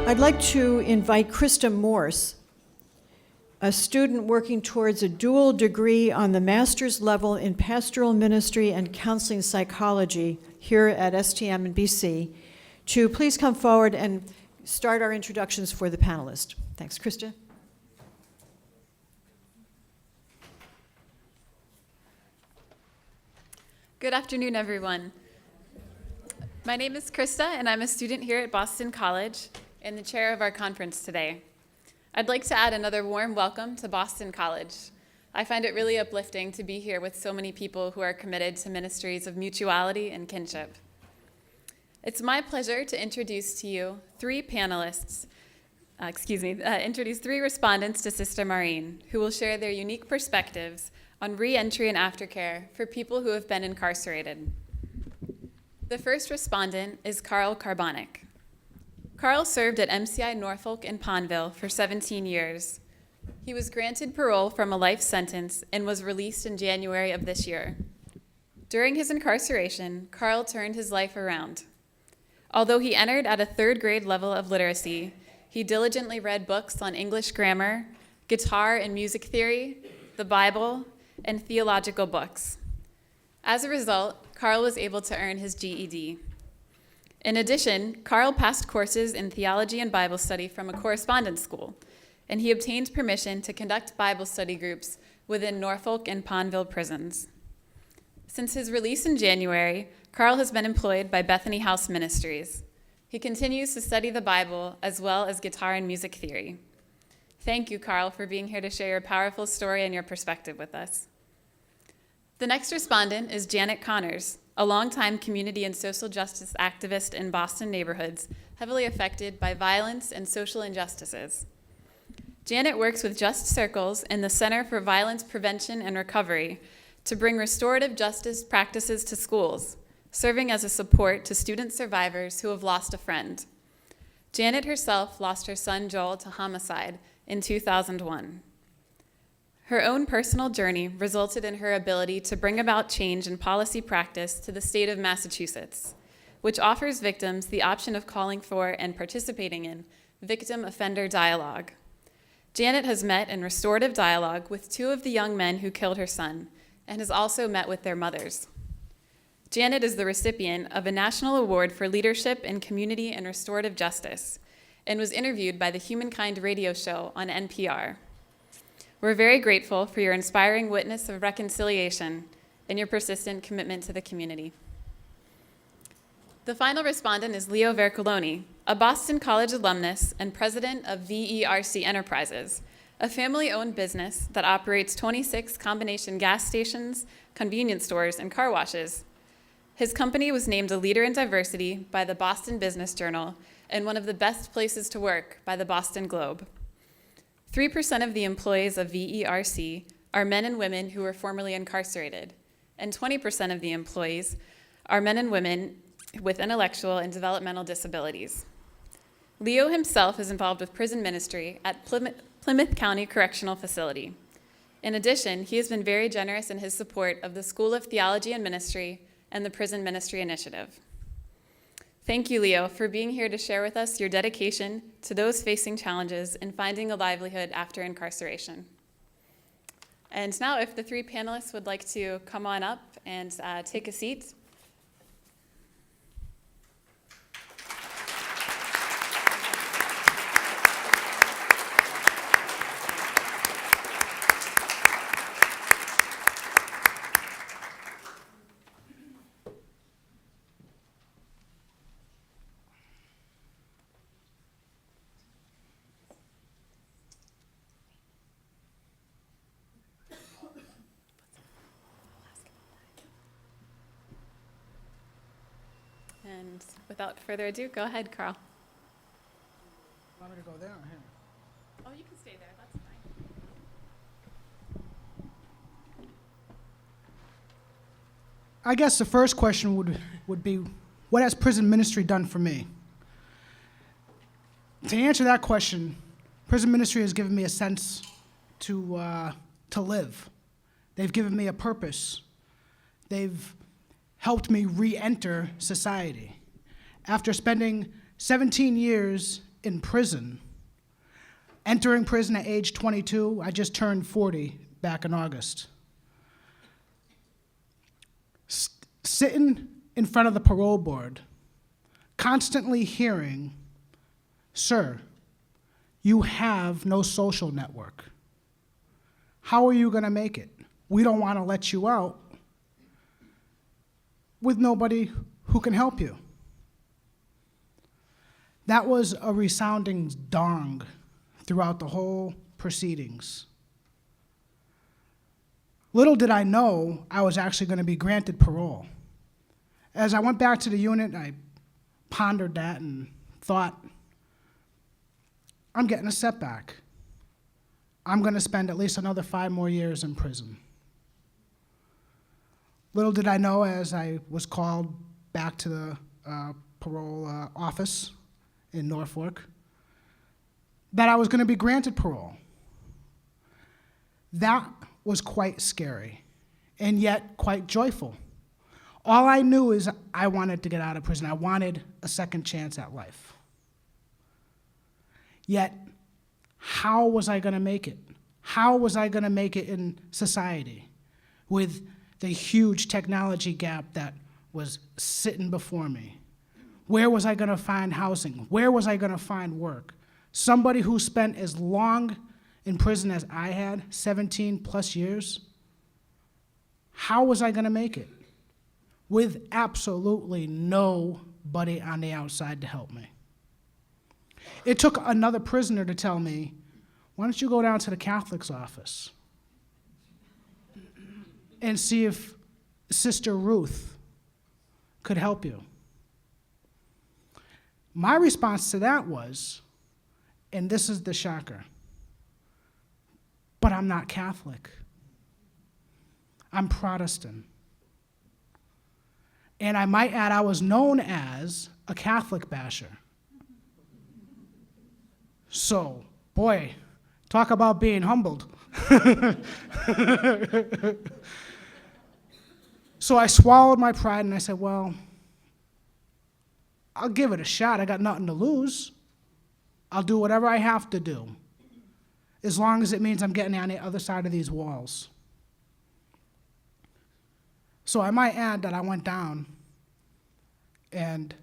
I'd like to invite Krista Morse, a student working towards a dual degree on the master's level in pastoral ministry and counseling psychology here at STM in BC, to please come forward and start our introductions for the panelists. Thanks, Krista. Good afternoon, everyone. My name is Krista, and I'm a student here at Boston College and the chair of our conference today. I'd like to add another warm welcome to Boston College. I find it really uplifting to be here with so many people who are committed to ministries of mutuality and kinship. It's my pleasure to introduce to you three respondents to Sister Maureen, who will share their unique perspectives on re-entry and aftercare for people who have been incarcerated. The first respondent is Carbonic. Carl served at MCI Norfolk in Pondville for 17 years. He was granted parole from a life sentence and was released in January of this year. During his incarceration, Carl turned his life around. Although he entered at a third grade level of literacy, he diligently read books on English grammar, guitar and music theory, the Bible, and theological books. As a result, Carl was able to earn his GED. In addition, Carl passed courses in theology and Bible study from a correspondence school, and he obtained permission to conduct Bible study groups within Norfolk and Pondville prisons. Since his release in January, Carl has been employed by Bethany House Ministries. He continues to study the Bible as well as guitar and music theory. Thank you, Carl, for being here to share your powerful story and your perspective with us. The next respondent is Janet Connors, a longtime community and social justice activist in Boston neighborhoods heavily affected by violence and social injustices. Janet works with Just Circles and the Center for Violence Prevention and Recovery to bring restorative justice practices to schools, serving as a support to student survivors who have lost a friend. Janet herself lost her son Joel to homicide in 2001. Her own personal journey resulted in her ability to bring about change in policy practice to the state of Massachusetts, which offers victims the option of calling for and participating in victim-offender dialogue. Janet has met in restorative dialogue with two of the young men who killed her son, and has also met with their mothers. Janet is the recipient of a national award for leadership in community and restorative justice, and was interviewed by the Humankind radio show on NPR. We're very grateful for your inspiring witness of reconciliation and your persistent commitment to the community. The final respondent is Leo Vercollone, a Boston College alumnus and president of VERC Enterprises, a family-owned business that operates 26 combination gas stations, convenience stores, and car washes. His company was named a leader in diversity by the Boston Business Journal and one of the best places to work by the Boston Globe. 3% of the employees of VERC are men and women who were formerly incarcerated, and 20% of the employees are men and women with intellectual and developmental disabilities. Leo himself is involved with prison ministry at Plymouth County Correctional Facility. In addition, he has been very generous in his support of the School of Theology and Ministry and the Prison Ministry Initiative. Thank you, Leo, for being here to share with us your dedication to those facing challenges in finding a livelihood after incarceration. And now, if the three panelists would like to come on up and take a seat. And without further ado, go ahead, Carl. Want me to go there or here? Oh, you can stay there. That's fine. I guess the first question would be, what has prison ministry done for me? To answer that question, prison ministry has given me a sense to live. They've given me a purpose. They've helped me re-enter society. After spending 17 years in prison, entering prison at age 22, I just turned 40 back in August. Sitting in front of the parole board, constantly hearing, "Sir, you have no social network. How are you going to make it? We don't want to let you out with nobody who can help you." That was a resounding dong throughout the whole proceedings. Little did I know I was actually going to be granted parole. As I went back to the unit, I pondered that and thought, I'm getting a setback. I'm going to spend at least another 5 more years in prison. Little did I know, as I was called back to the parole office in Norfolk, that I was going to be granted parole. That was quite scary, and yet quite joyful. All I knew is I wanted to get out of prison. I wanted a second chance at life. Yet, how was I going to make it? How was I going to make it in society with the huge technology gap that was sitting before me? Where was I going to find housing? Where was I going to find work? Somebody who spent as long in prison as I had, 17 plus years, how was I going to make it? With absolutely nobody on the outside to help me. It took another prisoner to tell me, why don't you go down to the Catholic's office and see if Sister Ruth could help you? My response to that was, and this is the shocker, but I'm not Catholic. I'm Protestant. And I might add, I was known as a Catholic basher. So, boy, talk about being humbled. So I swallowed my pride and I said, well, I'll give it a shot. I got nothing to lose. I'll do whatever I have to do, as long as it means I'm getting on the other side of these walls. So I might add that I went down and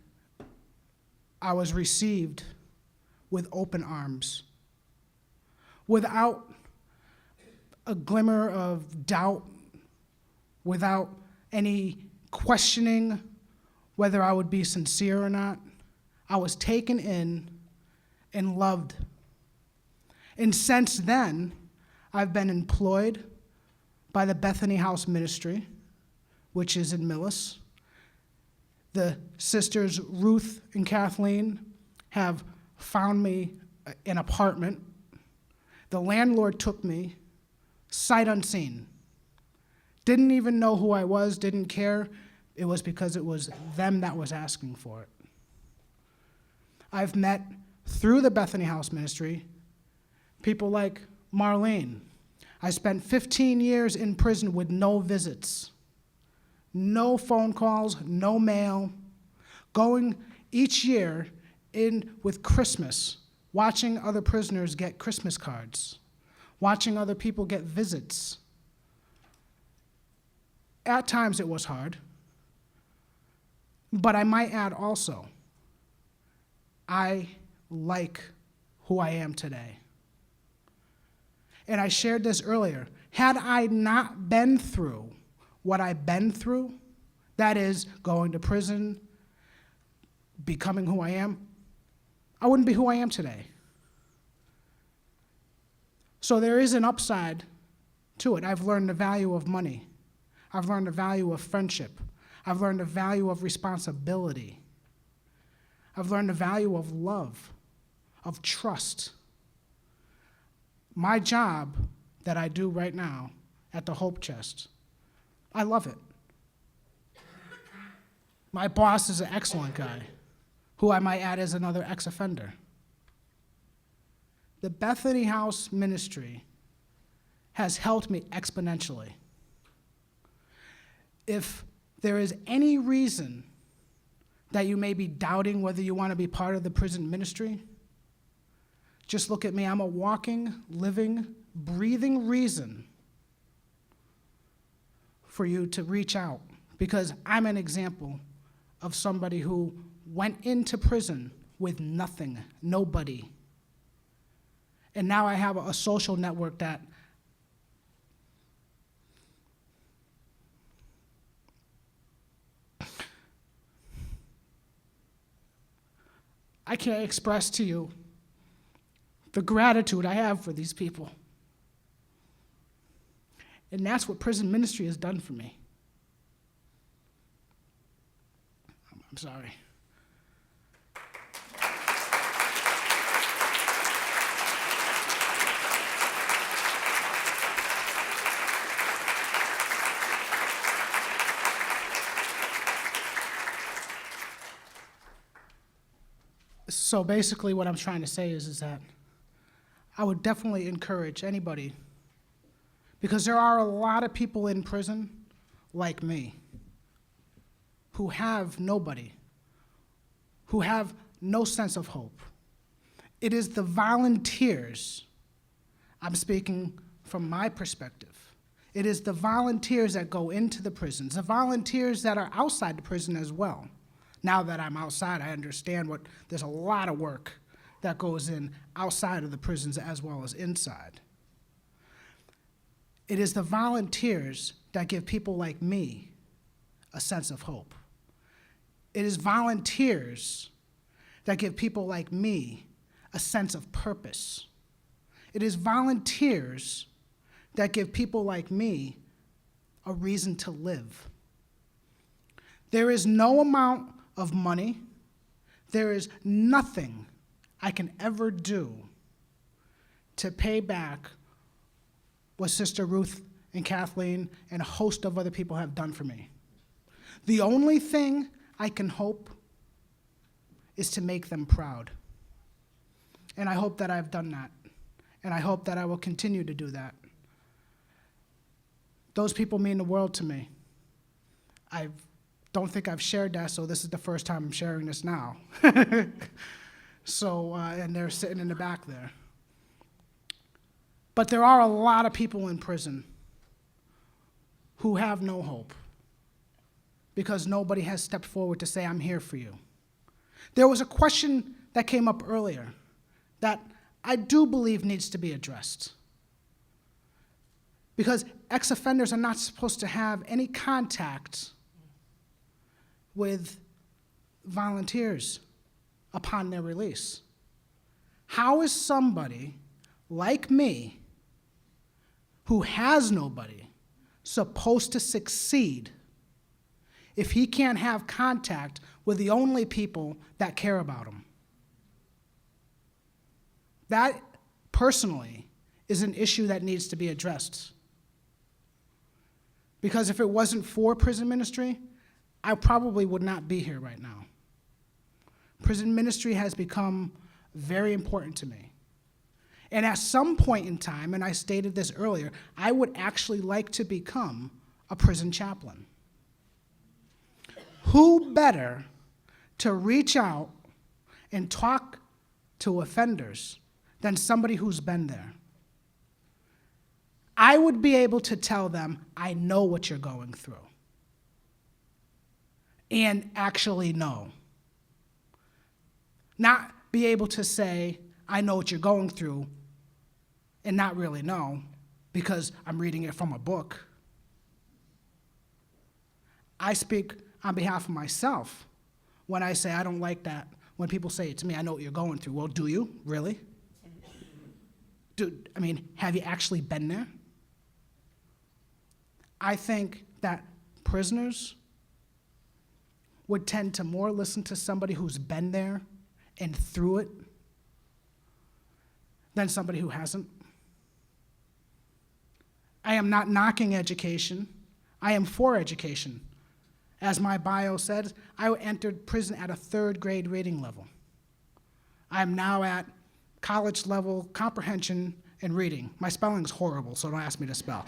I was received with open arms, without a glimmer of doubt, without any questioning whether I would be sincere or not. I was taken in and loved. And since then, I've been employed by the Bethany House Ministry, which is in Millis. The sisters Ruth and Kathleen have found me an apartment. The landlord took me sight unseen. Didn't even know who I was, didn't care. It was because it was them that was asking for it. I've met, through the Bethany House Ministry, people like Marlene. I spent 15 years in prison with no visits, no phone calls, no mail, going each year in with Christmas, watching other prisoners get Christmas cards, watching other people get visits. At times it was hard, but I might add also, I like who I am today. And I shared this earlier. Had I not been through what I've been through, that is, going to prison, becoming who I am, I wouldn't be who I am today. So there is an upside to it. I've learned the value of money. I've learned the value of friendship. I've learned the value of responsibility. I've learned the value of love, of trust. My job that I do right now at the Hope Chest, I love it. My boss is an excellent guy, who I might add is another ex-offender. The Bethany House Ministry has helped me exponentially. If there is any reason that you may be doubting whether you want to be part of the prison ministry, Just look at me. I'm a walking, living, breathing reason for you to reach out, because I'm an example of somebody who went into prison with nothing, nobody. And now I have a social network that I can't express to you the gratitude I have for these people. And that's what prison ministry has done for me. I'm sorry. So basically what I'm trying to say is that I would definitely encourage anybody, because there are a lot of people in prison like me who have nobody, who have no sense of hope. It is the volunteers, I'm speaking from my perspective, it is the volunteers that go into the prisons, the volunteers that are outside the prison as well. Now that I'm outside, I understand there's a lot of work that goes in outside of the prisons as well as inside. It is the volunteers that give people like me a sense of hope. It is volunteers that give people like me a sense of purpose. It is volunteers that give people like me a reason to live. There is no amount of money, there is nothing I can ever do to pay back what Sister Ruth and Kathleen and a host of other people have done for me. The only thing I can hope is to make them proud. And I hope that I've done that. And I hope that I will continue to do that. Those people mean the world to me. I don't think I've shared that, so this is the first time I'm sharing this now. So, and they're sitting in the back there. But there are a lot of people in prison who have no hope because nobody has stepped forward to say, I'm here for you. There was a question that came up earlier that I do believe needs to be addressed. Because ex-offenders are not supposed to have any contact with volunteers upon their release. How is somebody like me, who has nobody, supposed to succeed if he can't have contact with the only people that care about him? That, personally, is an issue that needs to be addressed. Because if it wasn't for prison ministry, I probably would not be here right now. Prison ministry has become very important to me. And at some point in time, and I stated this earlier, I would actually like to become a prison chaplain. Who better to reach out and talk to offenders than somebody who's been there? I would be able to tell them, I know what you're going through. And actually know. Not be able to say, I know what you're going through, and not really know, because I'm reading it from a book. I speak on behalf of myself when I say I don't like that. When people say it to me, I know what you're going through. Well, do you? Really? Have you actually been there? I think that prisoners would tend to more listen to somebody who's been there and through it than somebody who hasn't. I am not knocking education. I am for education. As my bio says, I entered prison at a 3rd grade reading level. I'm now at college level comprehension and reading. My spelling's horrible, so don't ask me to spell.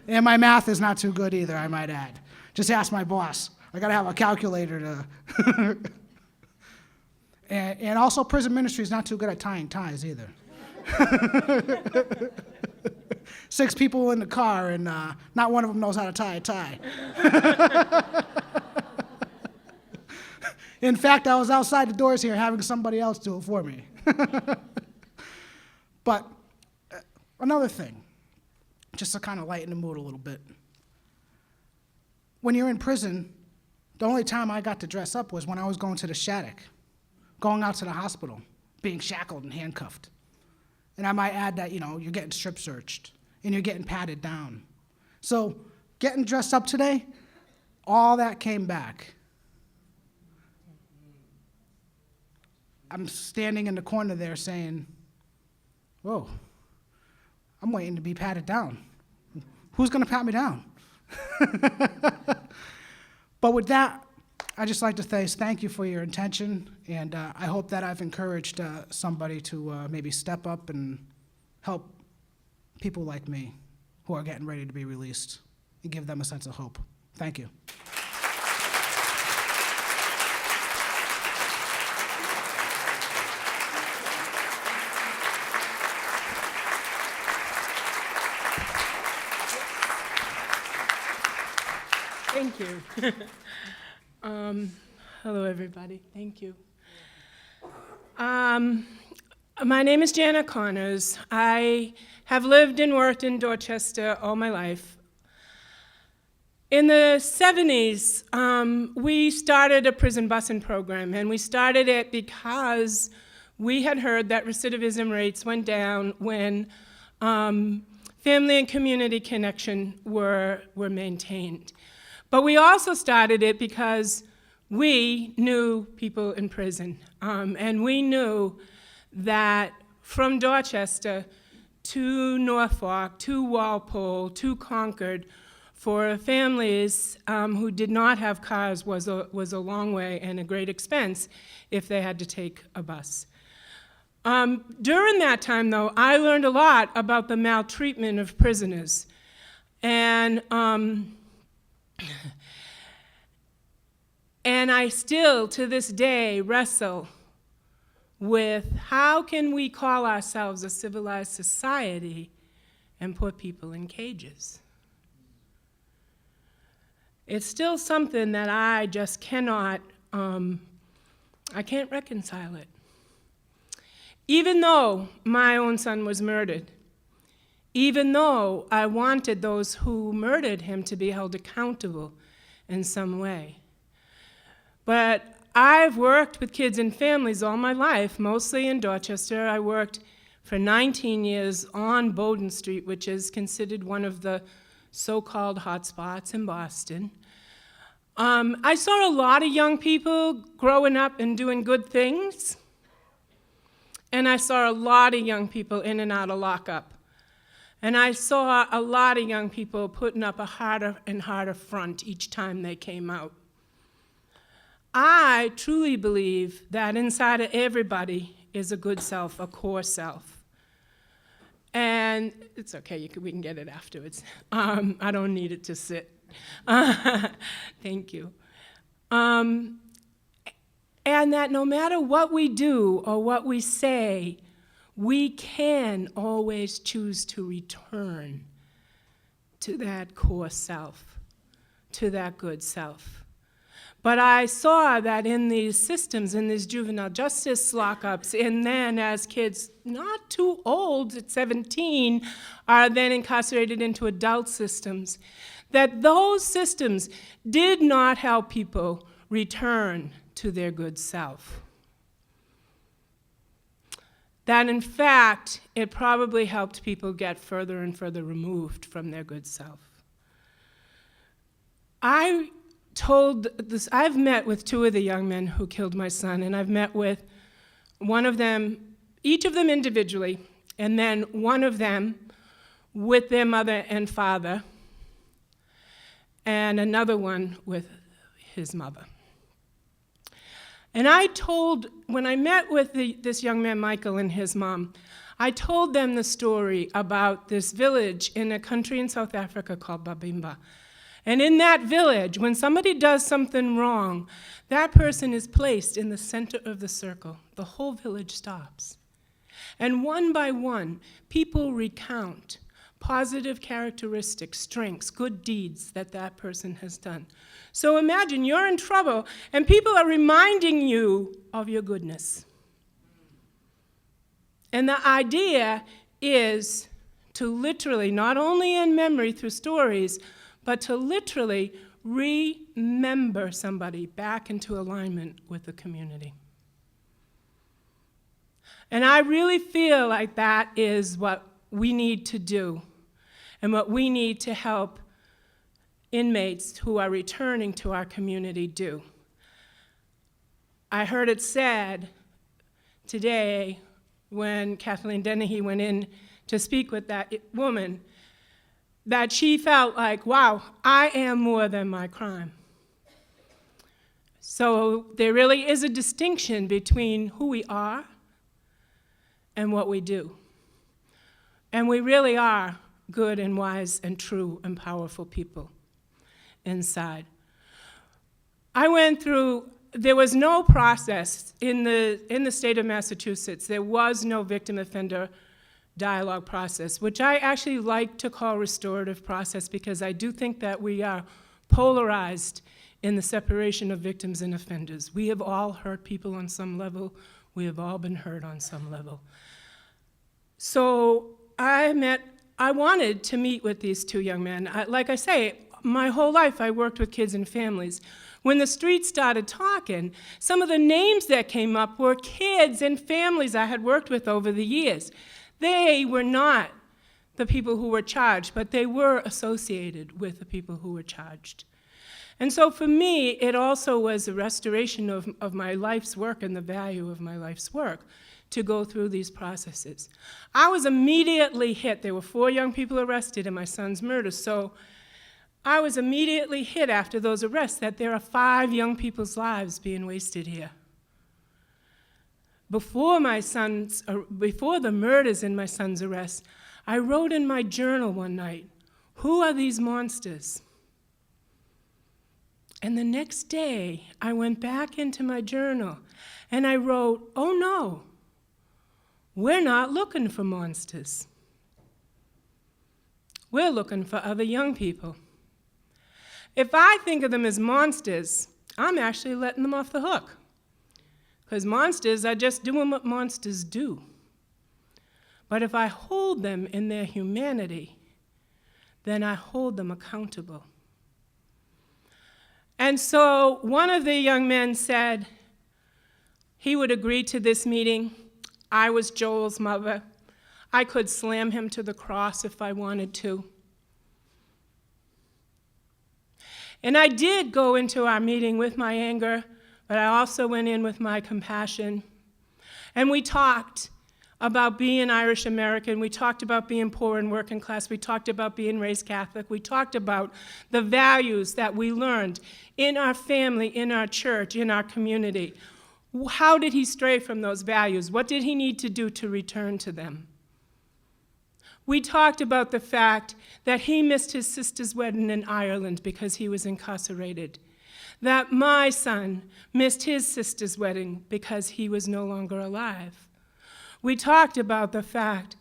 And my math is not too good either, I might add. Just ask my boss. I gotta have a calculator to. And also prison ministry is not too good at tying ties either. 6 people in the car, and not one of them knows how to tie a tie. In fact, I was outside the doors here having somebody else do it for me. But another thing, just to kind of lighten the mood a little bit. When you're in prison, the only time I got to dress up was when I was going to the Shattuck, going out to the hospital, being shackled and handcuffed. And I might add that, you're getting strip searched and you're getting patted down. So getting dressed up today, all that came back. I'm standing in the corner there saying, whoa, I'm waiting to be patted down. Who's going to pat me down? But with that, I'd just like to say thank you for your attention, and I hope that I've encouraged somebody to maybe step up and help people like me who are getting ready to be released and give them a sense of hope. Thank you. Thank you. Hello, everybody. Thank you. My name is Janet Connors. I have lived and worked in Dorchester all my life. In the 70s, we started a prison busing program, and we started it because we had heard that recidivism rates went down when family and community connection were maintained. But we also started it because we knew people in prison, and we knew that from Dorchester to Norfolk, to Walpole, to Concord, for families who did not have cars was a long way and a great expense if they had to take a bus. During that time, though, I learned a lot about the maltreatment of prisoners. And I still, to this day, wrestle with how can we call ourselves a civilized society and put people in cages. It's still something that I just cannot, I can't reconcile it. Even though my own son was murdered, even though I wanted those who murdered him to be held accountable in some way. But I've worked with kids and families all my life, mostly in Dorchester. I worked for 19 years on Bowdoin Street, which is considered one of the so-called hotspots in Boston. I saw a lot of young people growing up and doing good things, and I saw a lot of young people in and out of lockup. And I saw a lot of young people putting up a harder and harder front each time they came out. I truly believe that inside of everybody is a good self, a core self. And it's okay, we can get it afterwards. I don't need it to sit. Thank you. And that no matter what we do or what we say, we can always choose to return to that core self, to that good self. But I saw that in these systems, in these juvenile justice lockups, and then as kids not too old, at 17, are then incarcerated into adult systems, that those systems did not help people return to their good self. That in fact, it probably helped people get further and further removed from their good self. I've met with 2 of the young men who killed my son, and I've met with one of them, each of them individually, and then one of them with their mother and father, and another one with his mother. And when I met with this young man, Michael, and his mom, I told them the story about this village in a country in South Africa called Babimba. And in that village, when somebody does something wrong, that person is placed in the center of the circle. The whole village stops. And one by one, people recount positive characteristics, strengths, good deeds that that person has done. So imagine you're in trouble, and people are reminding you of your goodness. And the idea is to literally, not only in memory through stories, but to literally remember somebody back into alignment with the community. And I really feel like that is what we need to do and what we need to help inmates who are returning to our community do. I heard it said today when Kathleen Dennehy went in to speak with that woman, that she felt like, wow, I am more than my crime. So there really is a distinction between who we are and what we do. And we really are good and wise and true and powerful people inside. I went through, there was no process in the state of Massachusetts. There was no victim offender dialogue process, which I actually like to call restorative process, because I do think that we are polarized in the separation of victims and offenders. We have all hurt people on some level. We have all been hurt on some level. So I wanted to meet with these two young men. Like I say, my whole life I worked with kids and families. When the street started talking, some of the names that came up were kids and families I had worked with over the years. They were not the people who were charged, but they were associated with the people who were charged. And so for me, it also was a restoration of my life's work and the value of my life's work to go through these processes. I was immediately hit. There were 4 young people arrested in my son's murder, so I was immediately hit after those arrests that there are 5 young people's lives being wasted here. Before the murders in my son's arrest, I wrote in my journal one night, "Who are these monsters?" And the next day, I went back into my journal and I wrote, "Oh no, we're not looking for monsters. We're looking for other young people. If I think of them as monsters, I'm actually letting them off the hook. Because monsters are just doing what monsters do. But if I hold them in their humanity, then I hold them accountable." And so one of the young men said he would agree to this meeting. I was Joel's mother. I could slam him to the cross if I wanted to. And I did go into our meeting with my anger, but I also went in with my compassion. And we talked about being Irish American. We talked about being poor and working class. We talked about being raised Catholic. We talked about the values that we learned in our family, in our church, in our community. How did he stray from those values? What did he need to do to return to them? We talked about the fact that he missed his sister's wedding in Ireland because he was incarcerated. That my son missed his sister's wedding because he was no longer alive. We talked about the fact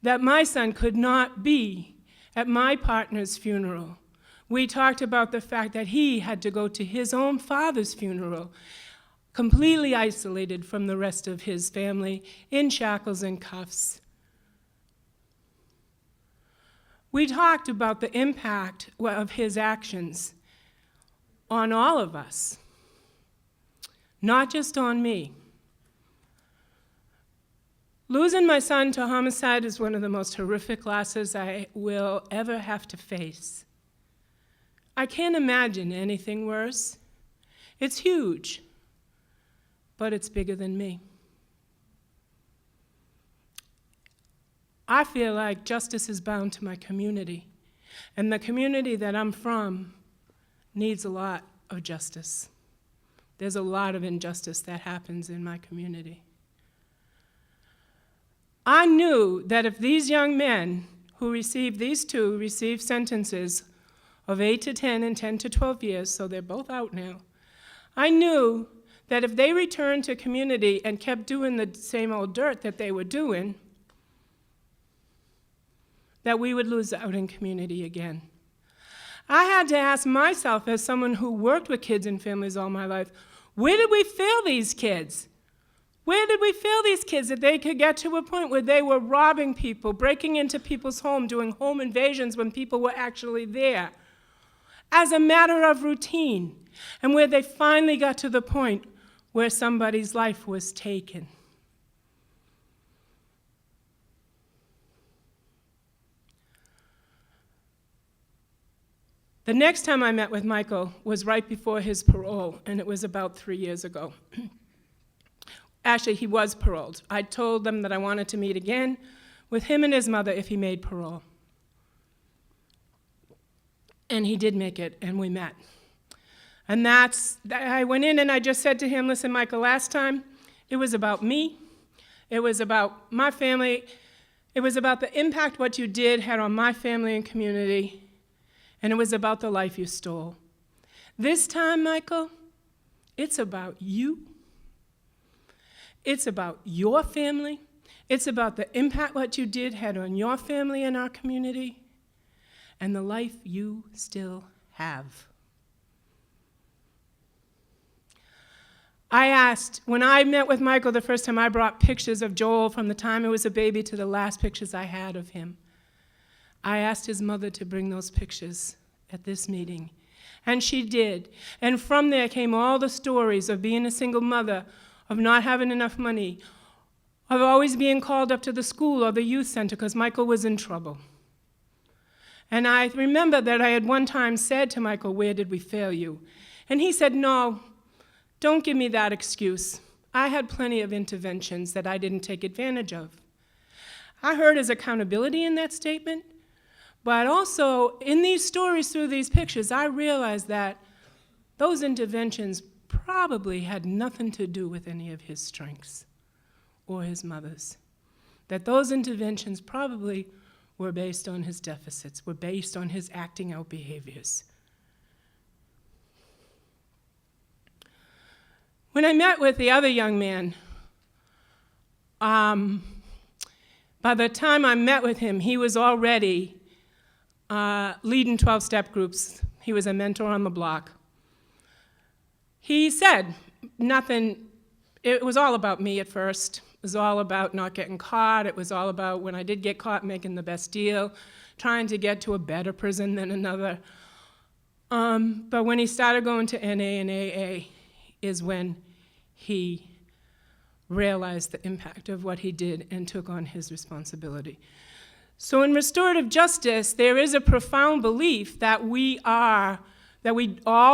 that my son could not be at my partner's funeral. We talked about the fact that he had to go to his own father's funeral, completely isolated from the rest of his family, in shackles and cuffs. We talked about the impact of his actions on all of us, not just on me. Losing my son to homicide is one of the most horrific losses I will ever have to face. I can't imagine anything worse. It's huge, but it's bigger than me. I feel like justice is bound to my community, and the community that I'm from needs a lot of justice. There's a lot of injustice that happens in my community. I knew that if these young men who received sentences of 8 to 10 and 10 to 12 years, so they're both out now, I knew that if they returned to community and kept doing the same old dirt that they were doing, that we would lose out in community again. I had to ask myself, as someone who worked with kids and families all my life, where did we fail these kids? Where did we fail these kids that they could get to a point where they were robbing people, breaking into people's home, doing home invasions when people were actually there, as a matter of routine, and where they finally got to the point where somebody's life was taken? The next time I met with Michael was right before his parole, and it was about 3 years ago. Actually, he was paroled. I told them that I wanted to meet again with him and his mother if he made parole. And he did make it, and we met. And I went in and I just said to him, listen, Michael, last time it was about me. It was about my family. It was about the impact what you did had on my family and community. And it was about the life you stole. This time, Michael, it's about you. It's about your family. It's about the impact what you did had on your family and our community, and the life you still have. I asked, when I met with Michael the first time, I brought pictures of Joel from the time he was a baby to the last pictures I had of him. I asked his mother to bring those pictures at this meeting, and she did. And from there came all the stories of being a single mother, of not having enough money, of always being called up to the school or the youth center because Michael was in trouble. And I remember that I had one time said to Michael, where did we fail you? And he said, no, don't give me that excuse. I had plenty of interventions that I didn't take advantage of. I heard his accountability in that statement, but also in these stories through these pictures, I realized that those interventions probably had nothing to do with any of his strengths or his mother's. That those interventions probably were based on his deficits, were based on his acting out behaviors. When I met with the other young man, by the time I met with him, he was already leading 12-step groups. He was a mentor on the block. He said nothing, it was all about me at first. It was all about not getting caught. It was all about, when I did get caught, making the best deal, trying to get to a better prison than another. But when he started going to NA and AA is when he realized the impact of what he did and took on his responsibility. So in restorative justice, there is a profound belief that we all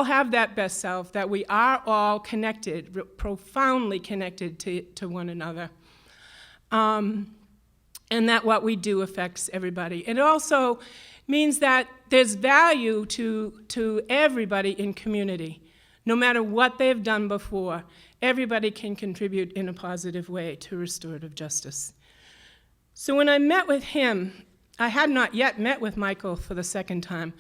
have that best self, that we are all connected, profoundly connected to one another, and that what we do affects everybody. It also means that there's value to everybody in community. No matter what they've done before, everybody can contribute in a positive way to restorative justice. So when I met with him, I had not yet met with Michael for the second time,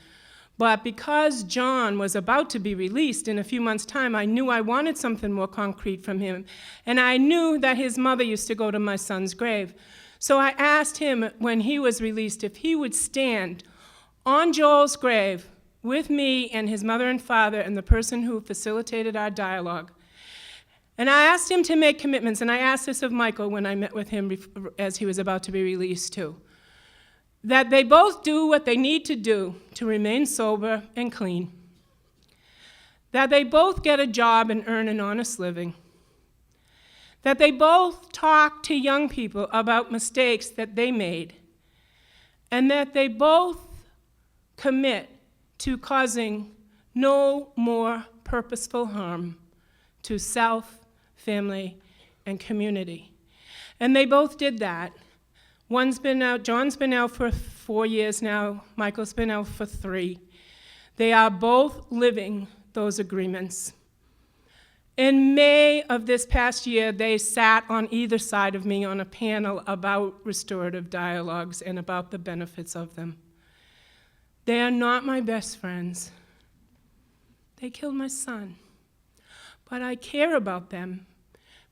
but because John was about to be released in a few months' time, I knew I wanted something more concrete from him, and I knew that his mother used to go to my son's grave. So I asked him when he was released if he would stand on Joel's grave with me and his mother and father and the person who facilitated our dialogue. And I asked him to make commitments, and I asked this of Michael when I met with him as he was about to be released too, that they both do what they need to do to remain sober and clean, that they both get a job and earn an honest living, that they both talk to young people about mistakes that they made, and that they both commit to causing no more purposeful harm to self, family, and community. And they both did that. John's been out for 4 years now, Michael's been out for 3. They are both living those agreements. In May of this past year, they sat on either side of me on a panel about restorative dialogues and about the benefits of them. They are not my best friends. They killed my son. But I care about them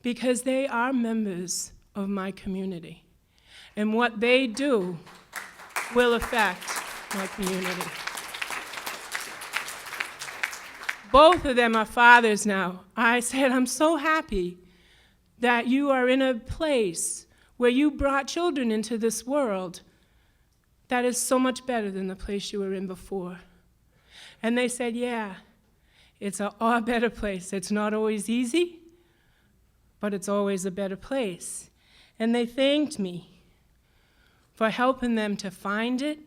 because they are members of my community. And what they do will affect my community. Both of them are fathers now. I said, I'm so happy that you are in a place where you brought children into this world that is so much better than the place you were in before. And they said, yeah, it's a better place. It's not always easy, but it's always a better place. And they thanked me for helping them to find it,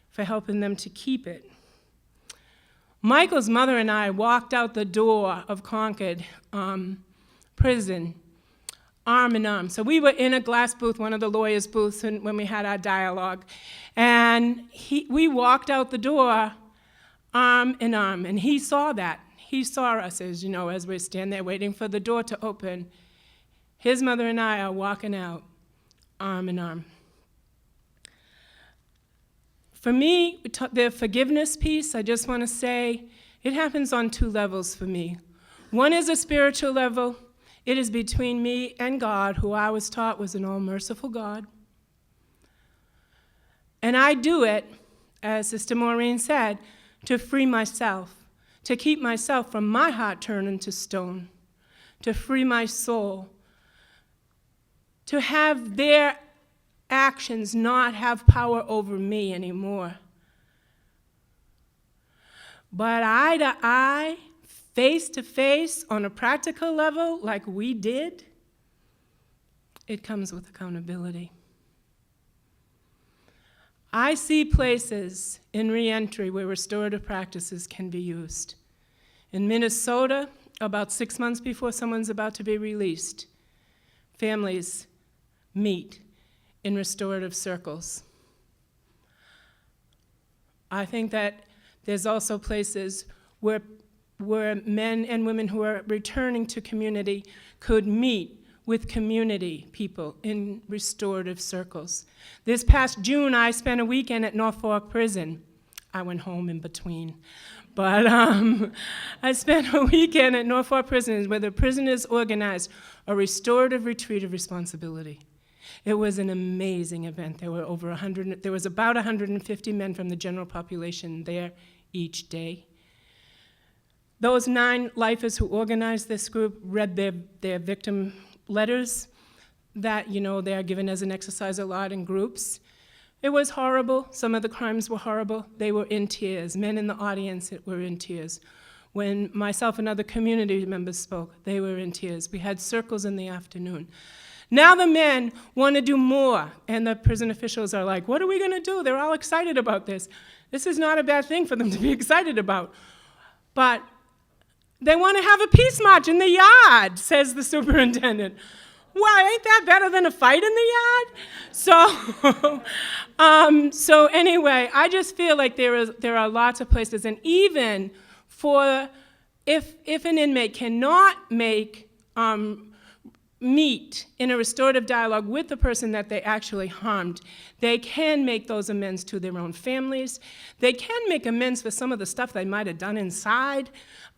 for helping them to keep it. Michael's mother and I walked out the door of Concord prison, arm in arm. So we were in a glass booth, one of the lawyers' booths, when we had our dialogue. And we walked out the door arm in arm, and he saw that. He saw us, as you know, as we're standing there waiting for the door to open. His mother and I are walking out arm in arm. For me, the forgiveness piece, I just want to say, it happens on two levels for me. One is a spiritual level. It is between me and God, who I was taught was an all-merciful God. And I do it, as Sister Maureen said, to free myself, to keep myself from my heart turning to stone, to free my soul, to have their actions not have power over me anymore. But eye to eye, face to face, on a practical level, like we did, it comes with accountability. I see places in reentry where restorative practices can be used. In Minnesota, about 6 months before someone's about to be released, families meet in restorative circles. I think that there's also places where men and women who are returning to community could meet with community people in restorative circles. This past June, I spent a weekend at Norfolk Prison. I went home in between. But I spent a weekend at Norfolk Prison where the prisoners organized a restorative retreat of responsibility. It was an amazing event. There was about 150 men from the general population there each day. Those 9 lifers who organized this group read their victim letters that, they are given as an exercise a lot in groups. It was horrible. Some of the crimes were horrible. They were in tears. Men in the audience were in tears. When myself and other community members spoke, they were in tears. We had circles in the afternoon. Now the men want to do more, and the prison officials are like, what are we going to do? They're all excited about this. This is not a bad thing for them to be excited about. But they want to have a peace march in the yard, says the superintendent. Well, ain't that better than a fight in the yard? So anyway, I just feel like there are lots of places, and even for if an inmate cannot meet in a restorative dialogue with the person that they actually harmed, they can make those amends to their own families. They can make amends for some of the stuff they might have done inside.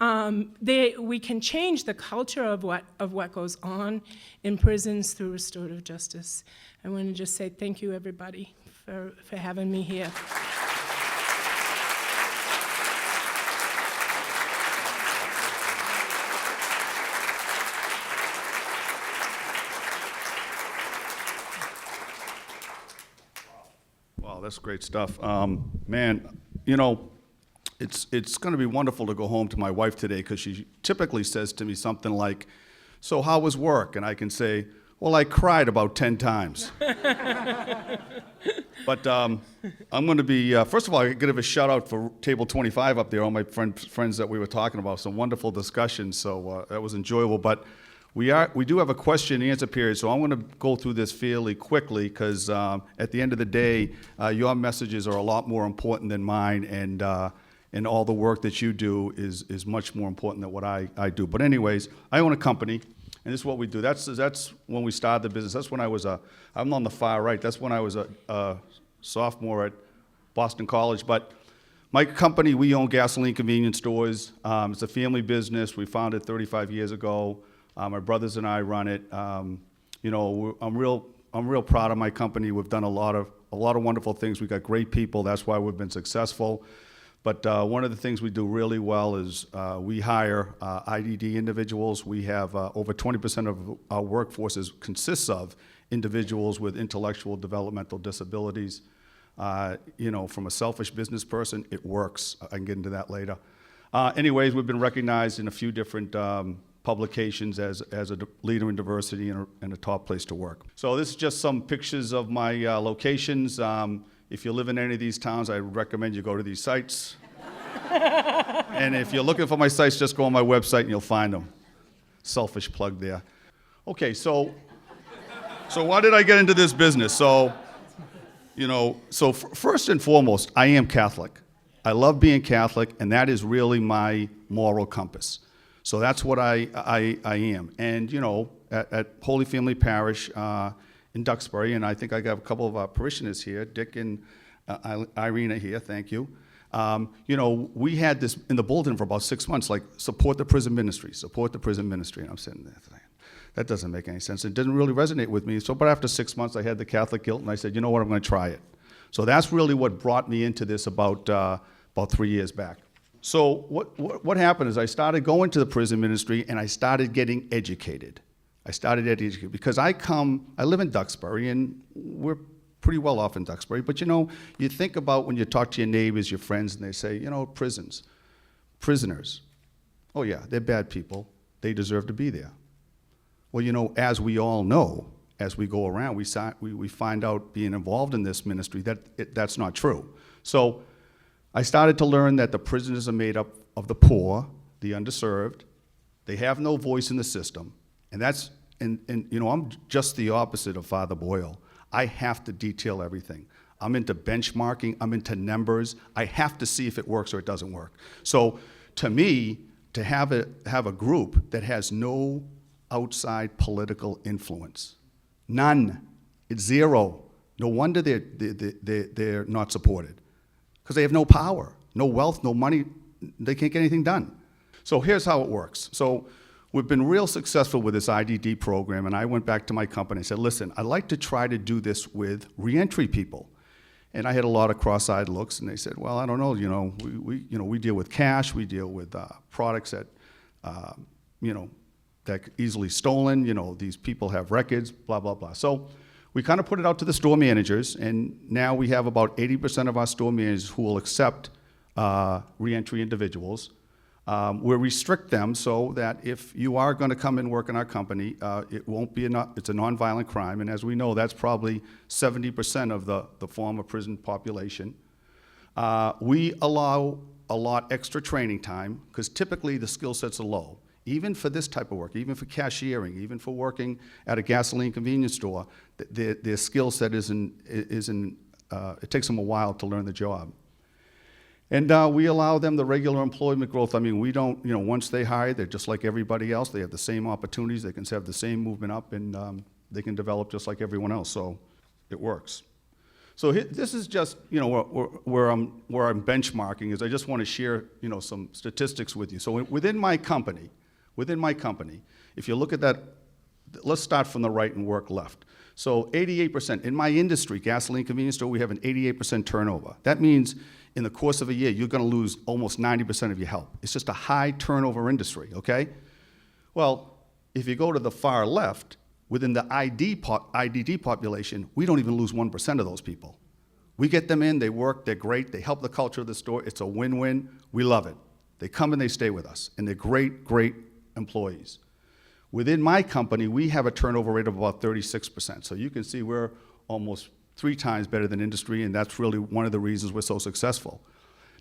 We can change the culture of what goes on in prisons through restorative justice. I want to just say thank you, everybody, for having me here. Wow, that's great stuff. Man, it's going to be wonderful to go home to my wife today because she typically says to me something like, so how was work? And I can say, well, I cried about 10 times. But I'm going to be, first of all, I give a shout out for table 25 up there, all my friends that we were talking about, some wonderful discussions, so that was enjoyable. But we do have a question and answer period, so I'm going to go through this fairly quickly because at the end of the day, your messages are a lot more important than mine, and all the work that you do is much more important than what I do. But anyways, I own a company, and this is what we do. That's when we started the business. That's when I'm on the far right. That's when I was a sophomore at Boston College. But My company, we own gasoline convenience stores. It's a family business. We founded 35 years ago. My brothers and I run it. You know, I'm real proud of my company. We've done a lot of wonderful things. We've got great people. That's why we've been successful. But one of the things we do really well is we hire IDD individuals. We have over 20% of our workforce consists of individuals with intellectual developmental disabilities. You know, from a selfish business person, it works. I can get into that later. Anyways, we've been recognized in a few different publications as a leader in diversity and a top place to work. So this is just some pictures of my locations. If you live in any of these towns, I recommend you go to these sites. And if you're looking for my sites, just go on my website and you'll find them. Selfish plug there. Okay, so why did I get into this business? So, you know, first and foremost, I am Catholic. I love being Catholic, and that is really my moral compass. So that's what I am. And, you know, at Holy Family Parish in Duxbury, and I think I got a couple of our parishioners here, Dick and Irene are here, thank you. You know, we had this in the bulletin for about 6 months, like, support the prison ministry, support the prison ministry. And I'm sitting there thinking, that doesn't make any sense. It didn't really resonate with me. So, but after 6 months, I had the Catholic guilt, and I said, you know what, I'm going to try it. So that's really what brought me into this about 3 years back. So what happened is I started going to the prison ministry, and I started getting educated. Because I live in Duxbury, and we're pretty well off in Duxbury. But, you know, you think about when you talk to your neighbors, your friends, and they say, you know, prisoners. Oh, yeah, they're bad people. They deserve to be there. Well, you know, as we all know, as we go around, we find out being involved in this ministry that's not true. So I started to learn that the prisoners are made up of the poor, the underserved. They have no voice in the system. And you know, I'm just the opposite of Father Boyle. I have to detail everything. I'm into benchmarking. I'm into numbers. I have to see if it works or it doesn't work. So to me, to have a group that has no outside political influence, none, it's zero. No wonder they're not supported, because they have no power, no wealth, no money. They can't get anything done. So here's how it works. So we've been real successful with this IDD program, and I went back to my company and said, listen, I'd like to try to do this with reentry people. And I had a lot of cross-eyed looks, and they said, well, I don't know, you know, we deal with cash, we deal with products that, you know, that are easily stolen, you know, these people have records, blah, blah, blah. So we kind of put it out to the store managers, and now we have about 80% of our store managers who will accept reentry individuals. We restrict them so that if you are going to come and work in our company, it won't be it's a nonviolent crime, and as we know, that's probably 70% of the former prison population. We allow a lot extra training time, because typically the skill sets are low. Even for this type of work, even for cashiering, even for working at a gasoline convenience store, their skill set it takes them a while to learn the job. And we allow them the regular employment growth. I mean, we don't, you know, once they hire, they're just like everybody else. They have the same opportunities. They can have the same movement up, and they can develop just like everyone else. So it works. So this is just, you know, where I'm benchmarking is I just want to share, you know, some statistics with you. So within my company, if you look at that, let's start from the right and work left. So 88%, in my industry, gasoline convenience store, we have an 88% turnover. That means in the course of a year, you're going to lose almost 90% of your help. It's just a high turnover industry, okay? Well, if you go to the far left, within the IDD population, we don't even lose 1% of those people. We get them in, they work, they're great, they help the culture of the store, it's a win-win, we love it. They come and they stay with us, and they're great, great employees. Within my company, we have a turnover rate of about 36%. So you can see we're almost 3 times better than industry, and that's really one of the reasons we're so successful.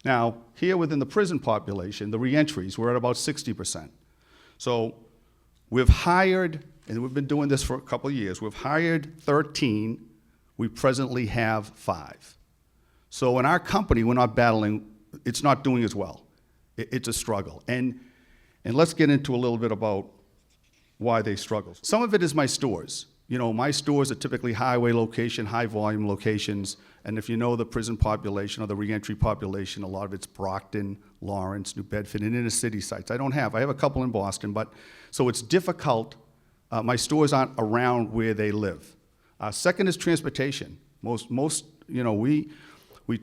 Now, here within the prison population, the reentries, we're at about 60%. So we've hired, and we've been doing this for a couple of years, we've hired 13, we presently have 5. So in our company, we're not battling, it's not doing as well. It's a struggle. And let's get into a little bit about why they struggle. Some of it is my stores. you know, my stores are typically highway location, high volume locations, and if you know the prison population or the reentry population, a lot of it's Brockton, Lawrence, New Bedford, and inner city sites. I have a couple in Boston, but, so it's difficult. My stores aren't around where they live. Second is transportation. Most, you know, we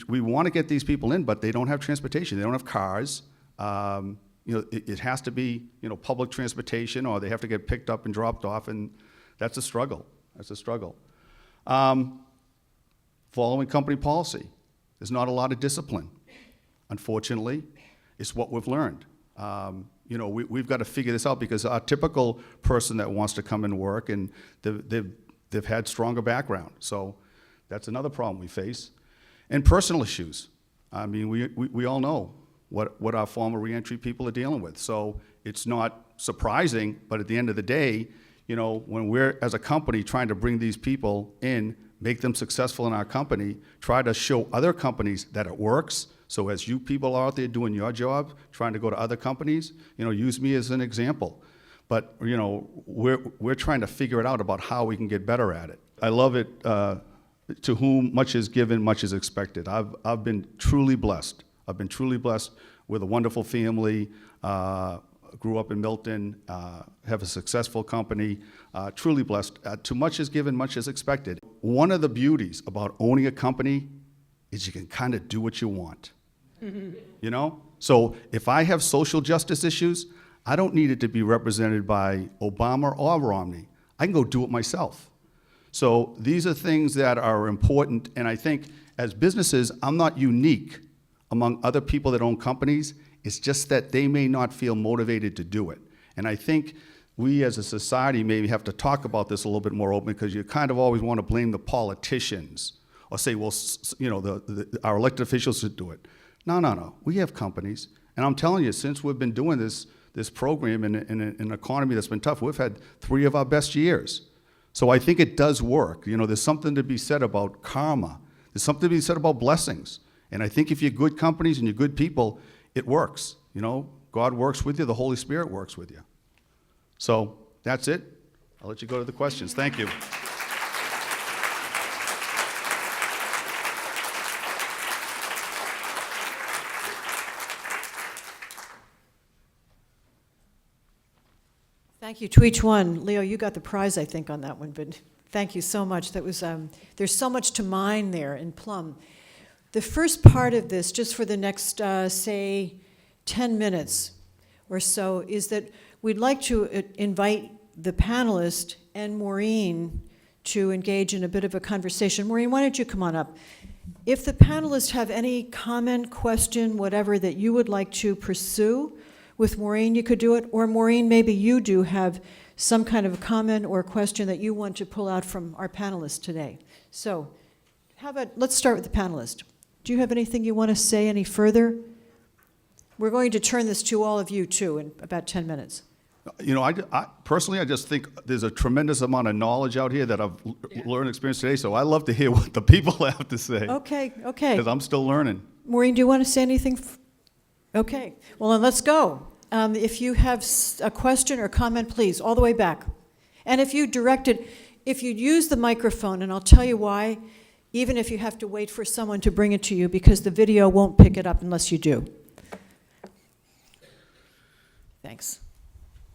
want to get these people in, but they don't have transportation. They don't have cars. You know, it has to be, you know, public transportation, or they have to get picked up and dropped off, and that's a struggle. That's a struggle. Following company policy. There's not a lot of discipline. Unfortunately, it's what we've learned. You know, we've got to figure this out, because our typical person that wants to come and work, and they've had stronger background. So that's another problem we face. And personal issues. I mean, we all know what our former reentry people are dealing with. So it's not surprising, but at the end of the day, you know, when we're, as a company, trying to bring these people in, make them successful in our company, try to show other companies that it works. So as you people are out there doing your job, trying to go to other companies, you know, use me as an example. But, you know, we're trying to figure it out about how we can get better at it. I love it. To whom much is given, much is expected. I've been truly blessed. I've been truly blessed with a wonderful family. Grew up in Milton, have a successful company, truly blessed. Too much is given, much is expected. One of the beauties about owning a company is you can kind of do what you want. You know? So if I have social justice issues, I don't need it to be represented by Obama or Romney. I can go do it myself. So these are things that are important, and I think as businesses, I'm not unique among other people that own companies. It's just that they may not feel motivated to do it. And I think we as a society maybe have to talk about this a little bit more open, because you kind of always want to blame the politicians or say, well, you know, our elected officials should do it. No. We have companies. And I'm telling you, since we've been doing this program in an economy that's been tough, we've had 3 of our best years. So I think it does work. You know, there's something to be said about karma. There's something to be said about blessings. And I think if you're good companies and you're good people, it works. You know, God works with you, the Holy Spirit works with you. So that's it. I'll let you go to the questions. Thank you. Thank you to each one. Leo, you got the prize, I think, on that one, but thank you so much. That was, there's so much to mine there in Plum. The first part of this, just for the next, say, 10 minutes or so, is that we'd like to invite the panelist and Maureen to engage in a bit of a conversation. Maureen, why don't you come on up? If the panelists have any comment, question, whatever that you would like to pursue with Maureen, you could do it. Or Maureen, maybe you do have some kind of a comment or question that you want to pull out from our panelists today. So how about, let's start with the panelist. Do you have anything you want to say any further? We're going to turn this to all of you, too, in about 10 minutes. You know, I personally, I just think there's a tremendous amount of knowledge out here that I've learned and experienced today, so I love to hear what the people have to say. Okay. Because I'm still learning. Maureen, do you want to say anything? Okay. Well, then let's go. If you have a question or comment, please, all the way back. And if you use the microphone, and I'll tell you why, even if you have to wait for someone to bring it to you, because the video won't pick it up unless you do. Thanks.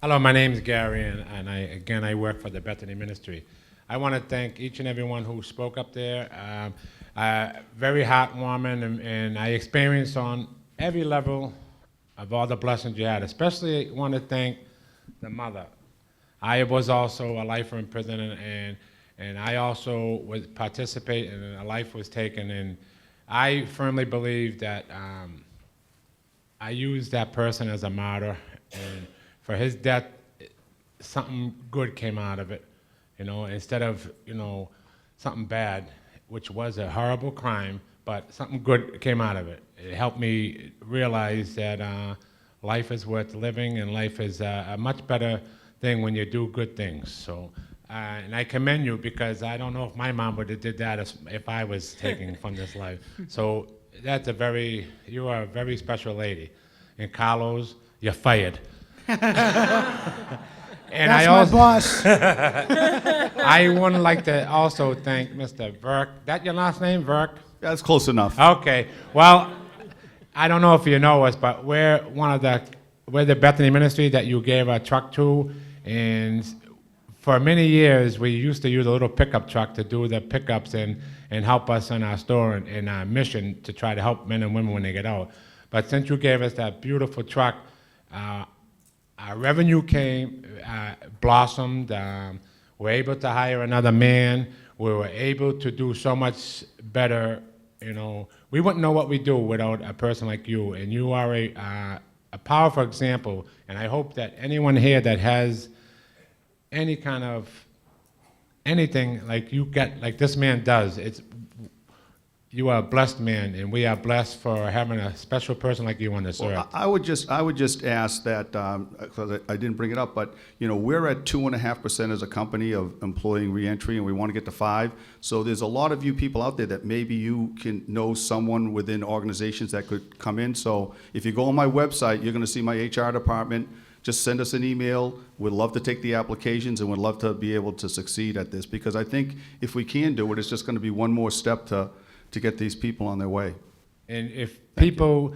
Hello, my name is Gary, and I work for the Bethany Ministry. I want to thank each and everyone who spoke up there. Very heartwarming, and I experienced on every level of all the blessings you had. Especially want to thank the mother. I was also a lifer in prison, and I also was participate, and a life was taken. And I firmly believe that I used that person as a martyr, and for his death, something good came out of it, you know, instead of, you know, something bad, which was a horrible crime, but something good came out of it. It helped me realize that life is worth living, and life is a much better thing when you do good things. So, and I commend you, because I don't know if my mom would have did that if I was taking from this life. So that's you are a very special lady. And Carlos, you're fired. And That's I my also, boss. I would like to also thank Mr. Verc. That your last name, Verc? That's close enough. Okay. Well, I don't know if you know us, but we're the Bethany ministry that you gave a truck to, and for many years we used to use a little pickup truck to do the pickups and help us in our store and our mission to try to help men and women when they get out. But since you gave us that beautiful truck, our revenue blossomed. We're able to hire another man. We were able to do so much better. You know, we wouldn't know what we do without a person like you, and you are a powerful example. And I hope that anyone here that has any kind of anything like you get, like this man does, you are a blessed man, and we are blessed for having a special person like you on this earth. I would just ask that, because I didn't bring it up, but we're at 2.5% as a company of employing reentry, and we want to get to 5. So there's a lot of you people out there that maybe you can know someone within organizations that could come in. So if you go on my website, you're going to see my HR department. Just send us an email. We'd love to take the applications, and we'd love to be able to succeed at this, because I think if we can do it, it's just going to be one more step to get these people on their way. And if people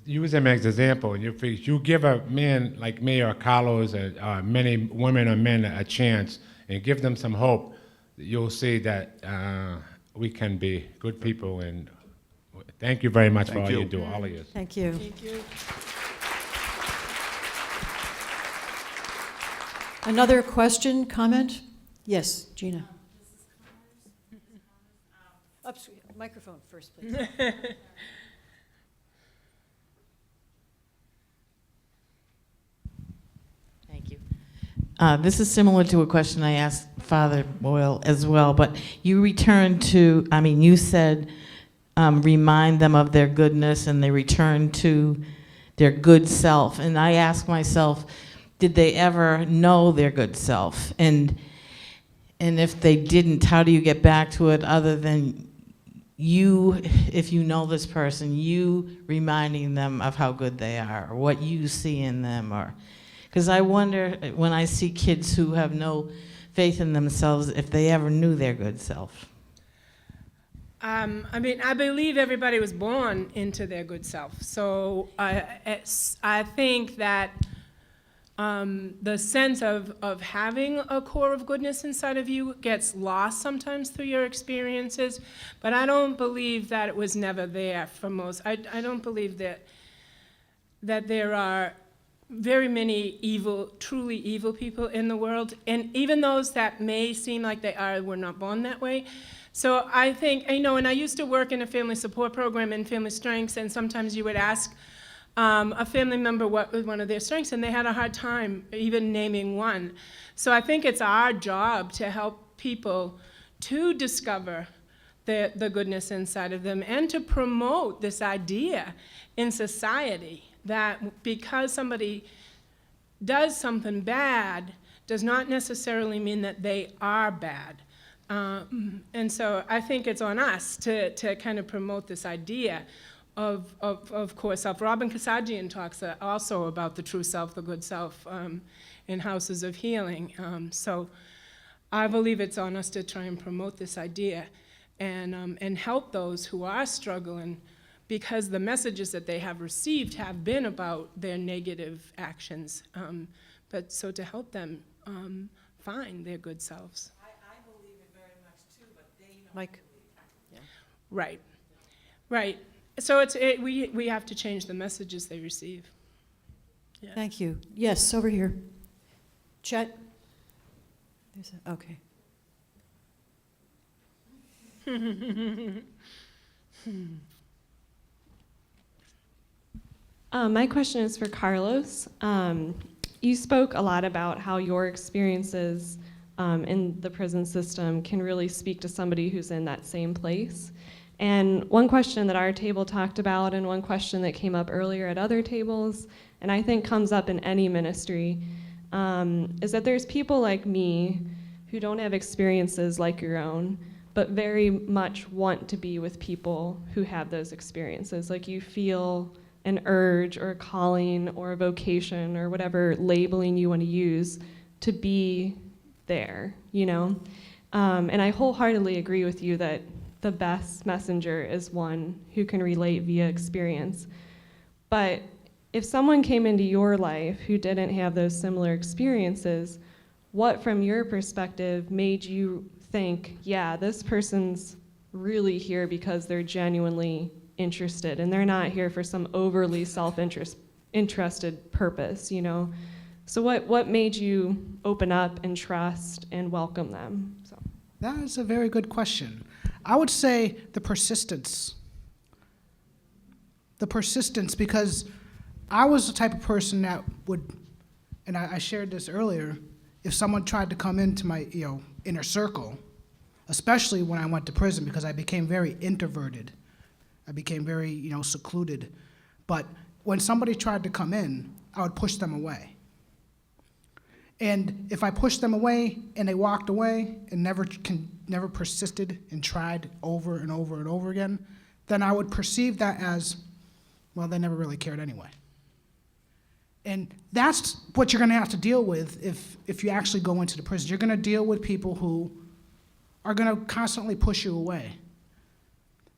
use them as an example, and if you give a man like me or Carlos or many women or men a chance and give them some hope, you'll see that we can be good people. And thank you very much for all you do, all of you. Thank you. Thank you. Another question, comment? Yes, Gina. Microphone first, please. Thank you. This is similar to a question I asked Father Boyle as well, but you returned to, you said remind them of their goodness, and they return to their good self. And I asked myself, did they ever know their good self? And if they didn't, how do you get back to it other than you, if you know this person, you reminding them of how good they are, or what you see in them, or because I wonder when I see kids who have no faith in themselves if they ever knew their good self. I believe everybody was born into their good self. So I think that the sense of having a core of goodness inside of you gets lost sometimes through your experiences, but I don't believe that it was never there for most. I don't believe that there are very many truly evil people in the world, and even those that may seem like they are were not born that way. So I think, and I used to work in a family support program in Family Strengths, and sometimes you would ask a family member what was one of their strengths, and they had a hard time even naming one. So I think it's our job to help people to discover the goodness inside of them and to promote this idea in society that because somebody does something bad does not necessarily mean that they are bad. And so I think it's on us to kind of promote this idea of core self. Robin Kasajian talks also about the true self, the good self, in Houses of Healing. So I believe it's on us to try and promote this idea and help those who are struggling, because the messages that they have received have been about their negative actions. But so to help them find their good selves. I believe it very much too, but they don't. Mike. Right, right. So we have to change the messages they receive. Yeah. Thank you. Yes, over here. Chet? Okay. My question is for Carlos. You spoke a lot about how your experiences in the prison system can really speak to somebody who's in that same place. And one question that our table talked about, and one question that came up earlier at other tables, and I think comes up in any ministry, is that there's people like me who don't have experiences like your own, but very much want to be with people who have those experiences. Like you feel an urge or a calling or a vocation or whatever labeling you want to use to be there, you know? And I wholeheartedly agree with you that the best messenger is one who can relate via experience. But if someone came into your life who didn't have those similar experiences, what from your perspective made you think, yeah, this person's really here because they're genuinely interested and they're not here for some overly interested purpose, you know? So what made you open up and trust and welcome them? So. That is a very good question. I would say the persistence. The persistence, because I was the type of person that would, and I shared this earlier, if someone tried to come into my inner circle, especially when I went to prison, because I became very introverted. I became very secluded. But when somebody tried to come in, I would push them away. And if I pushed them away and they walked away and never persisted and tried over and over and over again, then I would perceive that as, well, they never really cared anyway. And that's what you're going to have to deal with if you actually go into the prison. You're going to deal with people who are going to constantly push you away.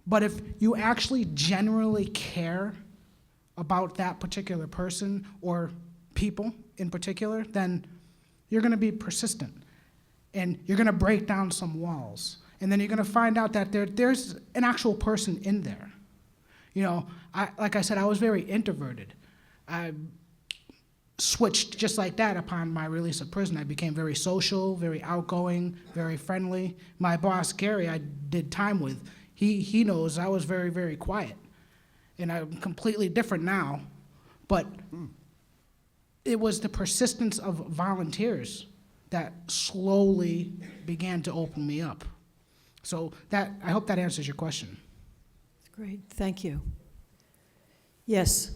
But if you actually genuinely care about that particular person or people in particular, then you're going to be persistent. And you're going to break down some walls. And then you're going to find out that there's an actual person in there. Like I said, I was very introverted. I switched just like that upon my release of prison. I became very social, very outgoing, very friendly. My boss, Gary, I did time with. He knows I was very, very quiet. And I'm completely different now. But it was the persistence of volunteers that slowly began to open me up. So I hope that answers your question. Great, thank you. Yes.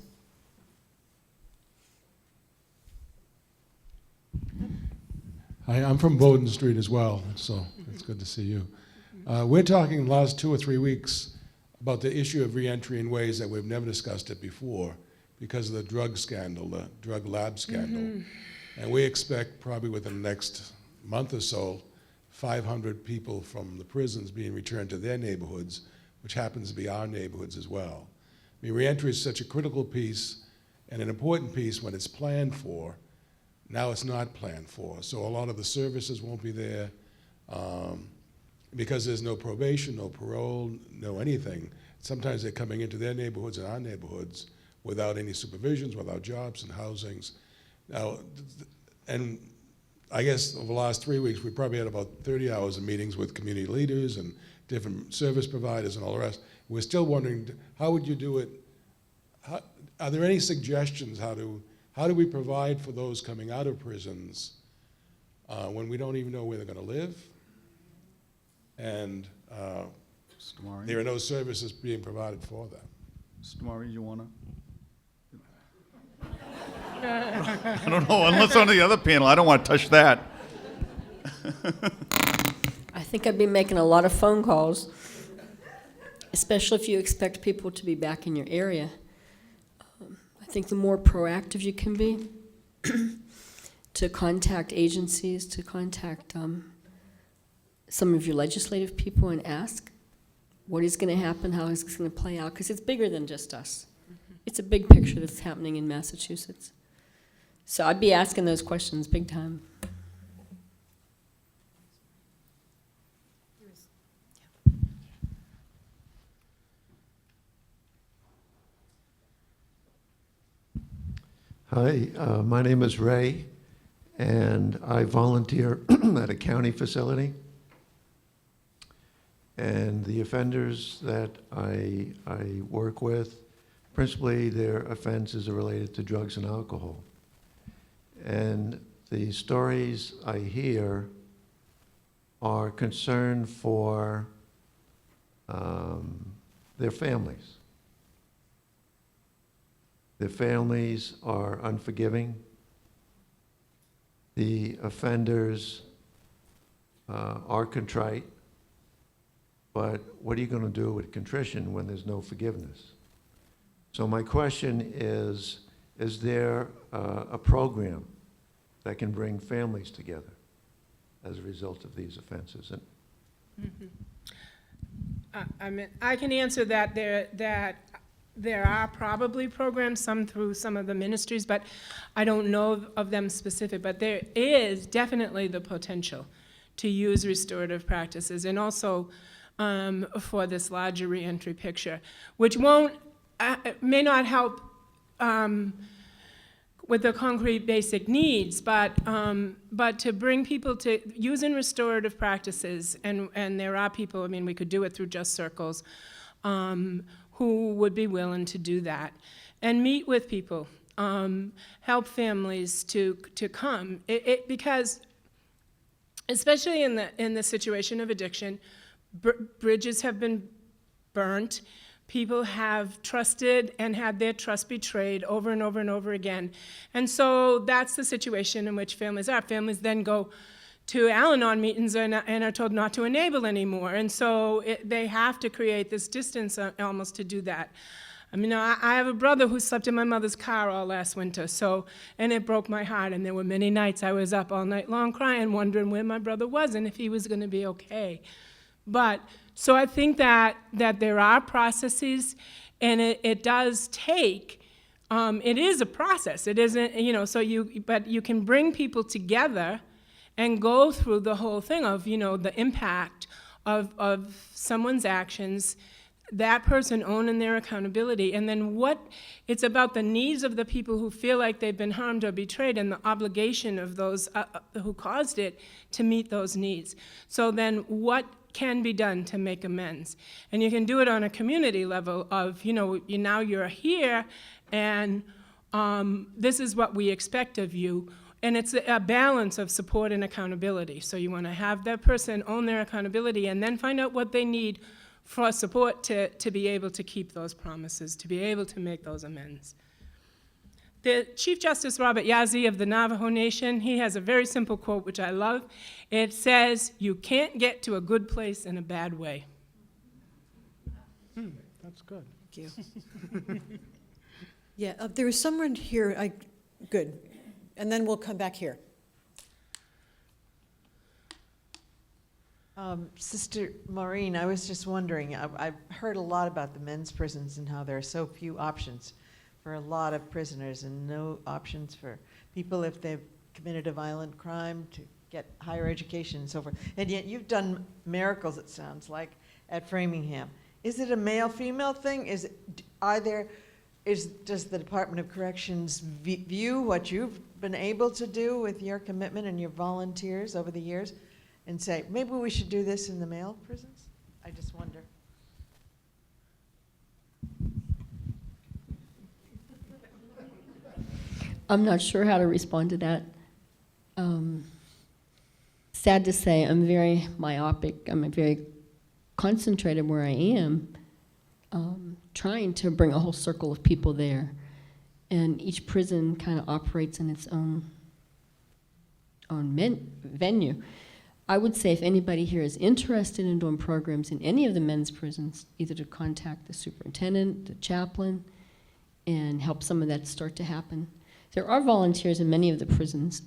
Hi, I'm from Bowden Street as well, so it's good to see you. We're talking the last 2 or 3 weeks about the issue of reentry in ways that we've never discussed it before because of the drug scandal, the drug lab scandal. And we expect probably within the next month or so, 500 people from the prisons being returned to their neighborhoods, which happens to be our neighborhoods as well. I mean, reentry is such a critical piece and an important piece when it's planned for. Now it's not planned for. So a lot of the services won't be there because there's no probation, no parole, no anything. Sometimes they're coming into their neighborhoods and our neighborhoods without any supervisions, without jobs and housings. Now, and I guess over the last 3 weeks, we probably had about 30 hours of meetings with community leaders and different service providers and all the rest. We're still wondering, how would you do it? Are there any suggestions how do we provide for those coming out of prisons when we don't even know where they're going to live? And there are no services being provided for them. Mr. Maureen, you want to? I don't know, unless on the other panel, I don't want to touch that. I think I'd be making a lot of phone calls, especially if you expect people to be back in your area. I think the more proactive you can be to contact agencies, to contact some of your legislative people and ask what is going to happen, how is this going to play out, because it's bigger than just us. It's a big picture that's happening in Massachusetts. So I'd be asking those questions big time. Hi, my name is Ray, and I volunteer at a county facility. And the offenders that I work with, principally their offenses are related to drugs and alcohol. And the stories I hear are concern for their families. Their families are unforgiving. The offenders are contrite. But what are you going to do with contrition when there's no forgiveness? So my question is there a program that can bring families together as a result of these offenses. And I mean, I can answer that there are probably programs, some through some of the ministries, but I don't know of them specific. But there is definitely the potential to use restorative practices, and also for this larger reentry picture, which may not help with the concrete basic needs, but to bring people to using restorative practices, and there are people, I mean, we could do it through Just Circles, who would be willing to do that, and meet with people, help families to come, because especially in the situation of addiction, bridges have been burnt. People have trusted and had their trust betrayed over and over and over again. And so that's the situation in which families are. Families then go to Al-Anon meetings and are told not to enable anymore. And so they have to create this distance almost to do that. I mean, I have a brother who slept in my mother's car all last winter, and it broke my heart. And there were many nights I was up all night long crying, wondering where my brother was and if he was going to be okay. But so I think that there are processes, and it does take. It is a process. It isn't, but you can bring people together and go through the whole thing of, the impact of someone's actions, that person owning their accountability, and then it's about the needs of the people who feel like they've been harmed or betrayed, and the obligation of those who caused it to meet those needs. So then what can be done to make amends? And you can do it on a community level of, now you're here, and this is what we expect of you. And it's a balance of support and accountability. So you want to have that person own their accountability and then find out what they need for support to be able to keep those promises, to be able to make those amends. The Chief Justice Robert Yazzie of the Navajo Nation, he has a very simple quote, which I love. It says, "You can't get to a good place in a bad way." That's good. Thank you. Yeah, there was someone here, good. And then we'll come back here. Sister Maureen, I was just wondering, I've heard a lot about the men's prisons and how there are so few options for a lot of prisoners and no options for people if they've committed a violent crime to get higher education and so forth. And yet you've done miracles, it sounds like, at Framingham. Is it a male-female thing? Does the Department of Corrections view what you've been able to do with your commitment and your volunteers over the years and say, maybe we should do this in the male prisons? I just wonder. I'm not sure how to respond to that. Sad to say, I'm very myopic. I'm very concentrated where I am, trying to bring a whole circle of people there. And each prison kind of operates in its own venue. I would say if anybody here is interested in doing programs in any of the men's prisons, either to contact the superintendent, the chaplain, and help some of that start to happen. There are volunteers in many of the prisons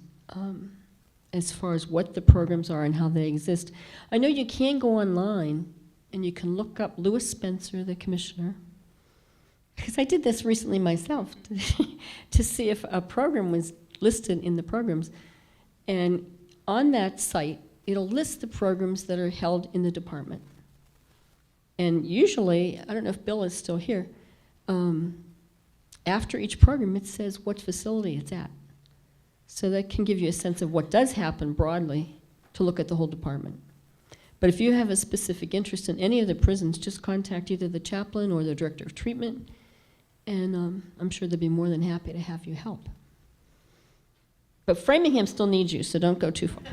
as far as what the programs are and how they exist. I know you can go online and you can look up Lewis Spencer, the commissioner, because I did this recently myself to see if a program was listed in the programs. And on that site, it'll list the programs that are held in the department. And usually, I don't know if Bill is still here, after each program, it says what facility it's at. So that can give you a sense of what does happen broadly to look at the whole department. But if you have a specific interest in any of the prisons, just contact either the chaplain or the director of treatment, and I'm sure they'd be more than happy to have you help. But Framingham still needs you, so don't go too far.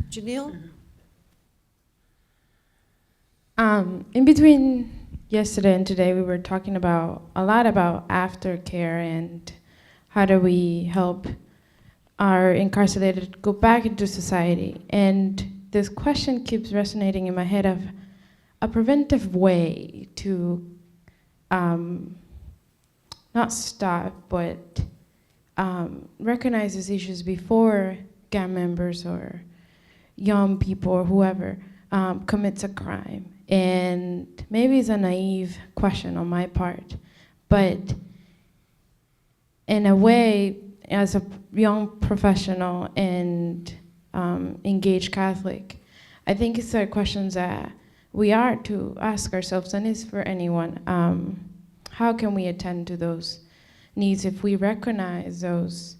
Janelle? In between yesterday and today, we were talking a lot about aftercare and how do we help our incarcerated go back into society. And this question keeps resonating in my head of a preventive way to not stop, but recognizes issues before gang members or young people or whoever commits a crime. And maybe it's a naive question on my part, but in a way, as a young professional and engaged Catholic, I think it's the questions that we are to ask ourselves, and it's for anyone. How can we attend to those needs if we recognize those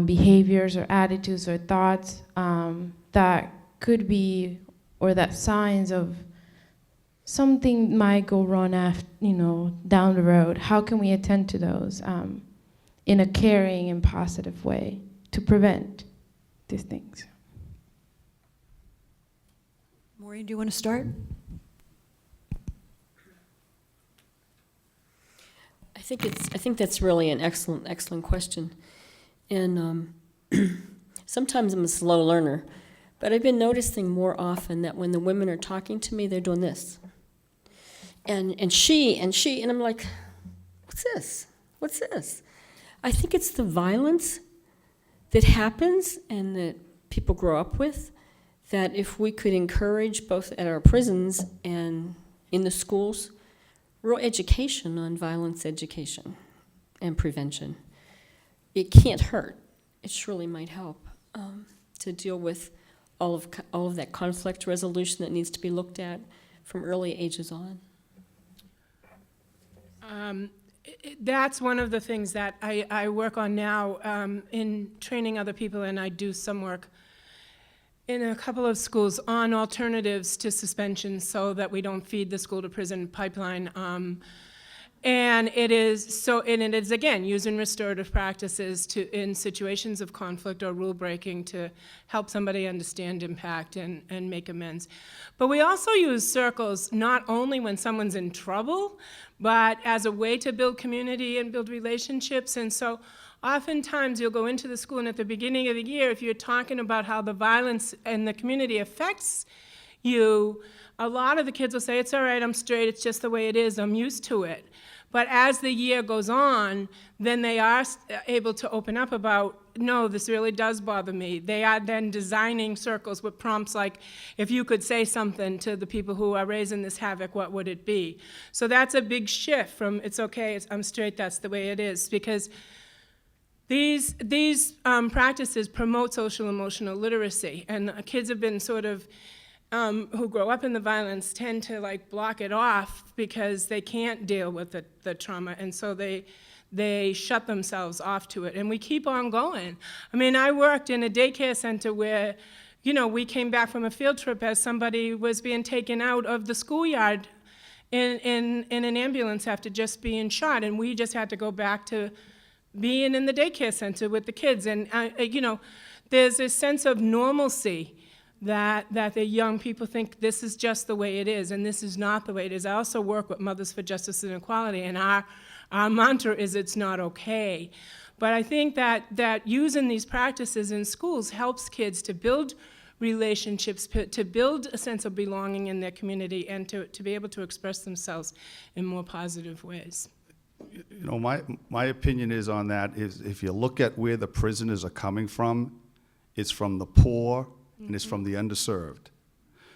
behaviors or attitudes or thoughts that could be, or that signs of something might go wrong after, down the road? How can we attend to those in a caring and positive way to prevent these things? Maureen, do you want to start? I think that's really an excellent question. And sometimes I'm a slow learner, but I've been noticing more often that when the women are talking to me, they're doing this. And she, and I'm like, what's this? What's this? I think it's the violence that happens and that people grow up with, that if we could encourage both at our prisons and in the schools, real education on violence education and prevention. It can't hurt. It surely might help to deal with all of that conflict resolution that needs to be looked at from early ages on. That's one of the things that I work on now in training other people, and I do some work in a couple of schools on alternatives to suspension so that we don't feed the school to prison pipeline. And it is again using restorative practices in situations of conflict or rule breaking to help somebody understand impact and make amends. But we also use circles not only when someone's in trouble, but as a way to build community and build relationships. And so oftentimes you'll go into the school, and at the beginning of the year, if you're talking about how the violence in the community affects you, a lot of the kids will say, it's all right, I'm straight, it's just the way it is, I'm used to it. But as the year goes on, then they are able to open up about, no, this really does bother me. They are then designing circles with prompts like, if you could say something to the people who are raising this havoc, what would it be? So that's a big shift from, it's okay, I'm straight, that's the way it is. Because these practices promote social emotional literacy, and kids have been sort of, who grow up in the violence tend to block it off because they can't deal with the trauma, and so they shut themselves off to it, and we keep on going. I mean, I worked in a daycare center where, we came back from a field trip as somebody was being taken out of the schoolyard in an ambulance after just being shot, and we just had to go back to being in the daycare center with the kids, and there's a sense of normalcy that the young people think this is just the way it is, and this is not the way it is. I also work with Mothers for Justice and Equality, and our mantra is it's not okay. But I think that using these practices in schools helps kids to build relationships, to build a sense of belonging in their community, and to be able to express themselves in more positive ways. My opinion is on that is if you look at where the prisoners are coming from, it's from the poor, and it's from the underserved.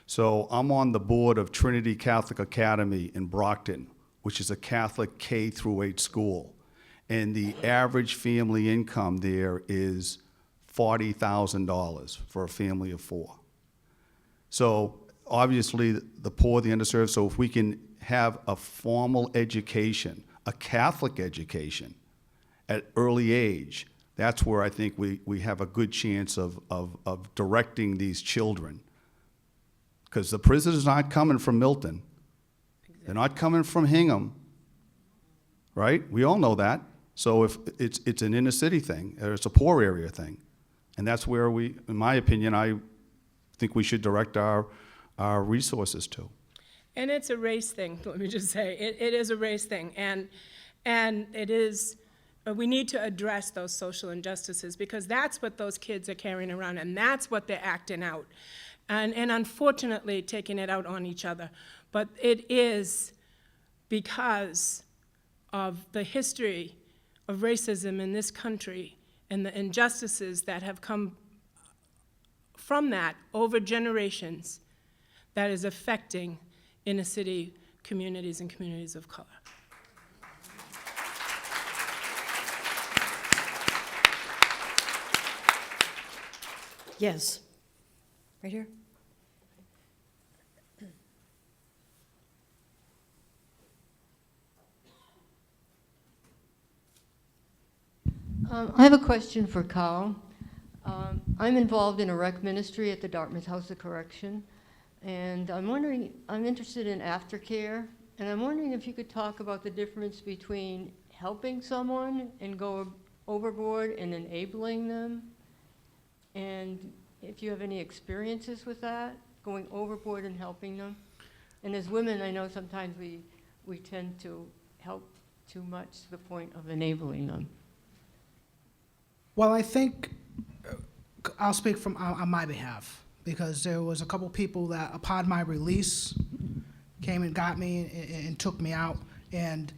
So I'm on the board of Trinity Catholic Academy in Brockton, which is a Catholic K through 8 school. And the average family income there is $40,000 for a family of 4. So obviously the poor, the underserved, so if we can have a formal education, a Catholic education at early age, that's where I think we have a good chance of directing these children. Because the prisoners aren't coming from Milton. Exactly. They're not coming from Hingham, right? We all know that. So if it's an inner city thing, or it's a poor area thing. And that's where in my opinion, I think we should direct our resources to. And it's a race thing, let me just say. It is a race thing. And it is, we need to address those social injustices because that's what those kids are carrying around, and that's what they're acting out. And unfortunately, taking it out on each other. But it is because of the history of racism in this country and the injustices that have come from that over generations that is affecting inner city communities and communities of color. Yes. Right here. I have a question for Carl. I'm involved in a rec ministry at the Dartmouth House of Correction, and I'm interested in aftercare, and I'm wondering if you could talk about the difference between helping someone and go overboard and enabling them, and if you have any experiences with that, going overboard and helping them. And as women, I know sometimes we tend to help too much to the point of enabling them. Well, I think I'll speak on my behalf, because there was a couple people that, upon my release, came and got me and took me out and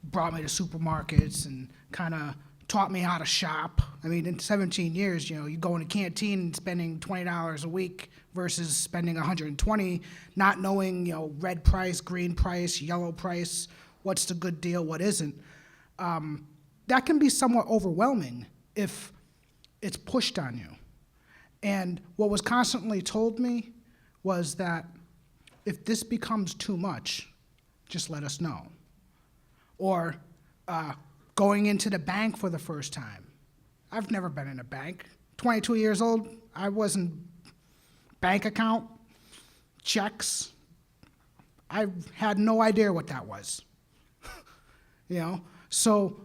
brought me to supermarkets and kind of taught me how to shop. I mean, in 17 years, you go in a canteen and spending $20 a week versus spending $120, not knowing, red price, green price, yellow price, what's the good deal, what isn't. That can be somewhat overwhelming if it's pushed on you. And what was constantly told me was that if this becomes too much, just let us know. Or going into the bank for the first time. I've never been in a bank. 22 years old, I wasn't bank account, checks. I had no idea what that was. So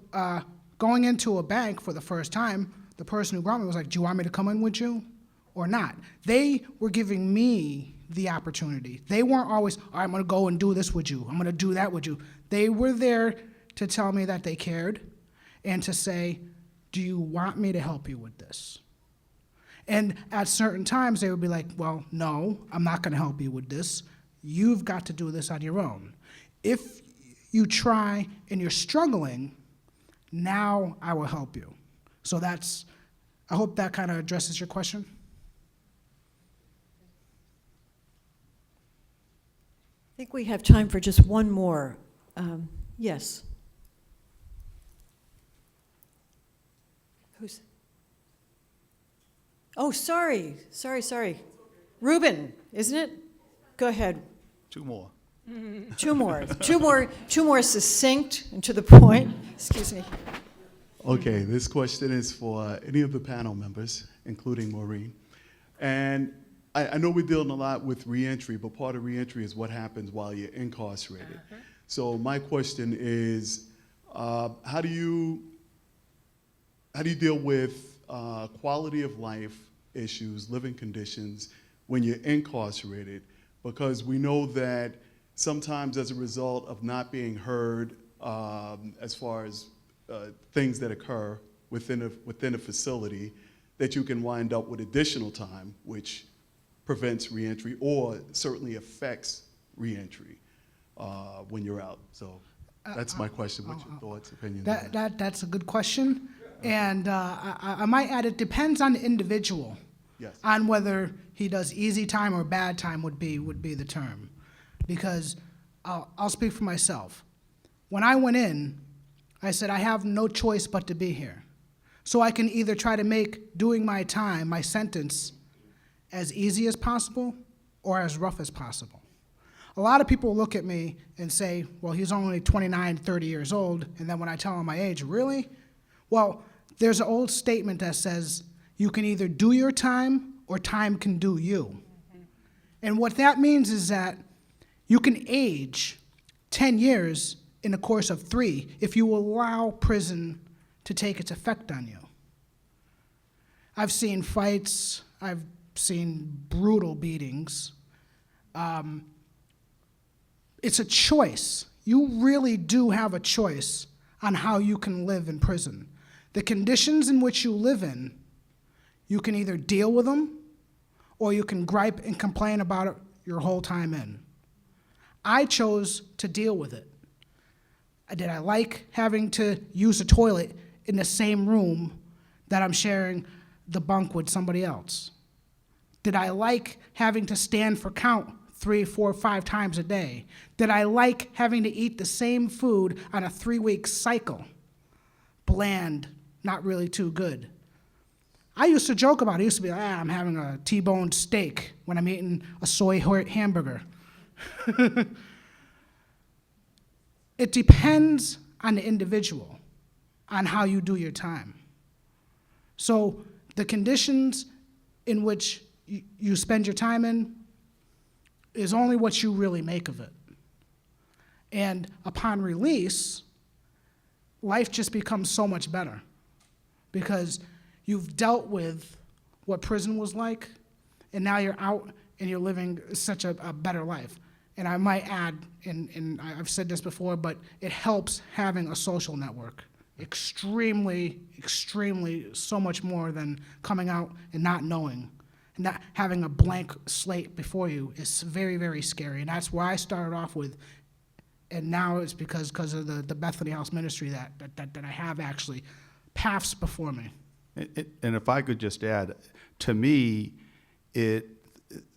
going into a bank for the first time, the person who brought me was like, do you want me to come in with you or not? They were giving me the opportunity. They weren't always, all right, I'm gonna go and do this with you. I'm gonna do that with you. They were there to tell me that they cared and to say, do you want me to help you with this? And at certain times they would be like, well, no, I'm not gonna help you with this. You've got to do this on your own. If you try and you're struggling, now I will help you. So I hope that kind of addresses your question. I think we have time for just one more. Yes. Who's? Oh, sorry. Ruben, isn't it? Go ahead. Two more. Two more succinct and to the point. Excuse me. Okay, this question is for any of the panel members, including Maureen. And I know we're dealing a lot with reentry, but part of reentry is what happens while you're incarcerated. So my question is, how do you deal with quality of life issues, living conditions when you're incarcerated? Because we know that sometimes as a result of not being heard as far as things that occur within a facility, that you can wind up with additional time, which prevents reentry or certainly affects reentry when you're out. So that's my question. What's your thoughts, opinions? That's a good question. And I might add, it depends on the individual. Yes. On whether he does easy time or bad time would be the term. Because I'll speak for myself. When I went in, I said I have no choice but to be here. So I can either try to make doing my time, my sentence, as easy as possible or as rough as possible. A lot of people look at me and say, well, he's only 29, 30 years old, and then when I tell them my age, really? Well, there's an old statement that says, you can either do your time or time can do you. And what that means is that you can age 10 years in the course of 3 if you allow prison to take its effect on you. I've seen fights, I've seen brutal beatings. It's a choice. You really do have a choice on how you can live in prison. The conditions in which you live in, you can either deal with them or you can gripe and complain about it your whole time in. I chose to deal with it. Did I like having to use a toilet in the same room that I'm sharing the bunk with somebody else? Did I like having to stand for count 3, 4, 5 times a day? Did I like having to eat the same food on a 3-week cycle? Bland, not really too good. I used to joke about it. I used to be like, I'm having a T-bone steak when I'm eating a soy hamburger. It depends on the individual, on how you do your time. So the conditions in which you spend your time in is only what you really make of it. And upon release, life just becomes so much better because you've dealt with what prison was like, and now you're out and you're living such a better life. And I might add, and I've said this before, but it helps having a social network. Extremely, extremely, so much more than coming out and not knowing. And not having a blank slate before you is very, very scary. And that's where I started off with. And now it's because of the Bethany House ministry that I have actually paths before me. And if I could just add, to me,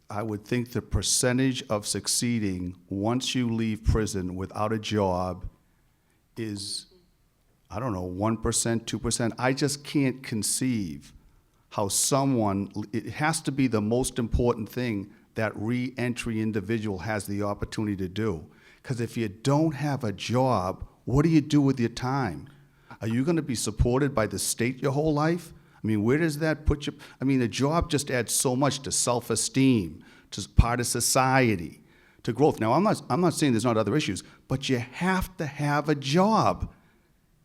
I would think the percentage of succeeding once you leave prison without a job is, I don't know, 1%, 2%. I just can't conceive how it has to be the most important thing that re-entry individual has the opportunity to do. Because if you don't have a job, what do you do with your time? Are you going to be supported by the state your whole life? I mean, where does that put you? I mean, a job just adds so much to self-esteem, to part of society, to growth. Now, I'm not saying there's not other issues, but you have to have a job.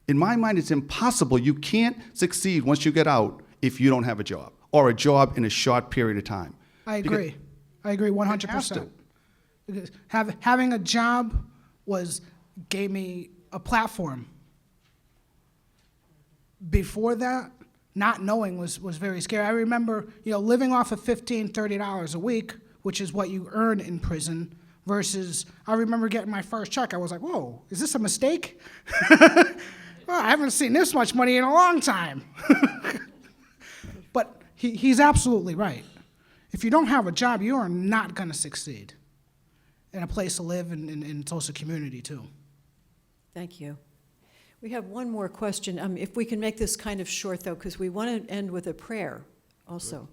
In my mind, it's impossible. You can't succeed once you get out if you don't have a job, or a job in a short period of time. I agree. I agree 100%. Because having a job gave me a platform. Before that, not knowing was very scary. I remember, living off of $15, $30 a week, which is what you earn in prison, versus I remember getting my first check. I was like, whoa, is this a mistake? Well, I haven't seen this much money in a long time. But he's absolutely right. If you don't have a job, you are not going to succeed in a place to live and in social community, too. Thank you. We have one more question. If we can make this kind of short, though, because we want to end with a prayer also.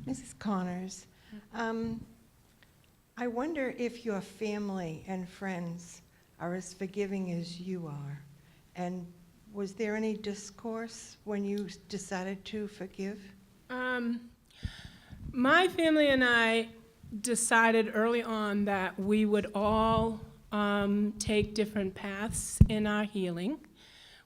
Mrs. Connors, I wonder if your family and friends are as forgiving as you are. And was there any discourse when you decided to forgive? My family and I decided early on that we would all take different paths in our healing.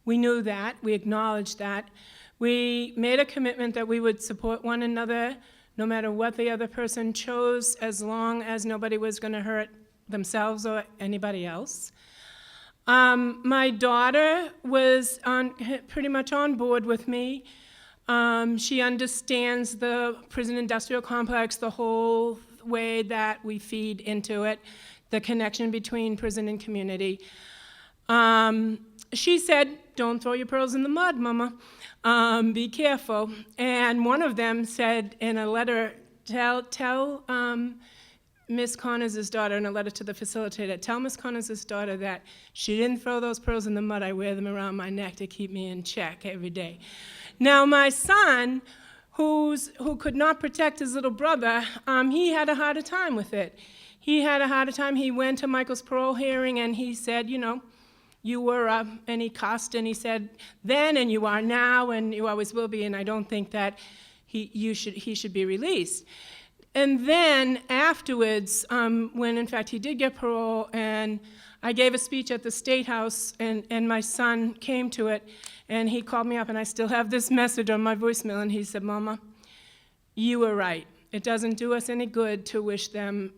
We knew that. We acknowledged that. We made a commitment that we would support one another no matter what the other person chose, as long as nobody was going to hurt themselves or anybody else. My daughter was pretty much on board with me. She understands the prison industrial complex, the whole way that we feed into it, the connection between prison and community. She said, "Don't throw your pearls in the mud, Mama. Be careful." And one of them said in a letter, tell Miss Connors' daughter, in a letter to the facilitator, tell Miss Connors' daughter that she didn't throw those pearls in the mud. I wear them around my neck to keep me in check every day. Now, my son, who could not protect his little brother, he had a harder time with it. He had a harder time. He went to Michael's parole hearing, and he said, you were, and he cussed, and he said, then, and you are now, and you always will be, and I don't think that he should be released. And then afterwards, when in fact he did get parole, and I gave a speech at the State House, and my son came to it, and he called me up, and I still have this message on my voicemail, and he said, "Mama, you were right. It doesn't do us any good to wish them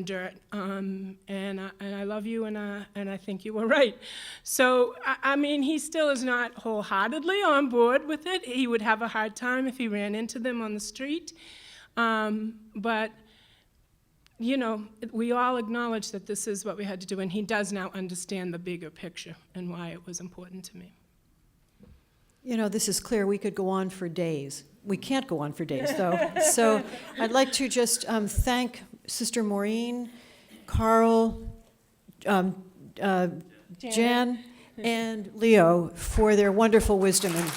dirt, and I love you, and I think you were right." So, I mean, he still is not wholeheartedly on board with it. He would have a hard time if he ran into them on the street, but you know, we all acknowledge that this is what we had to do, and he does now understand the bigger picture and why it was important to me. You know, this is clear. We could go on for days. We can't go on for days, though. So I'd like to just thank Sister Maureen, Carl, Jan, and Leo for their wonderful wisdom and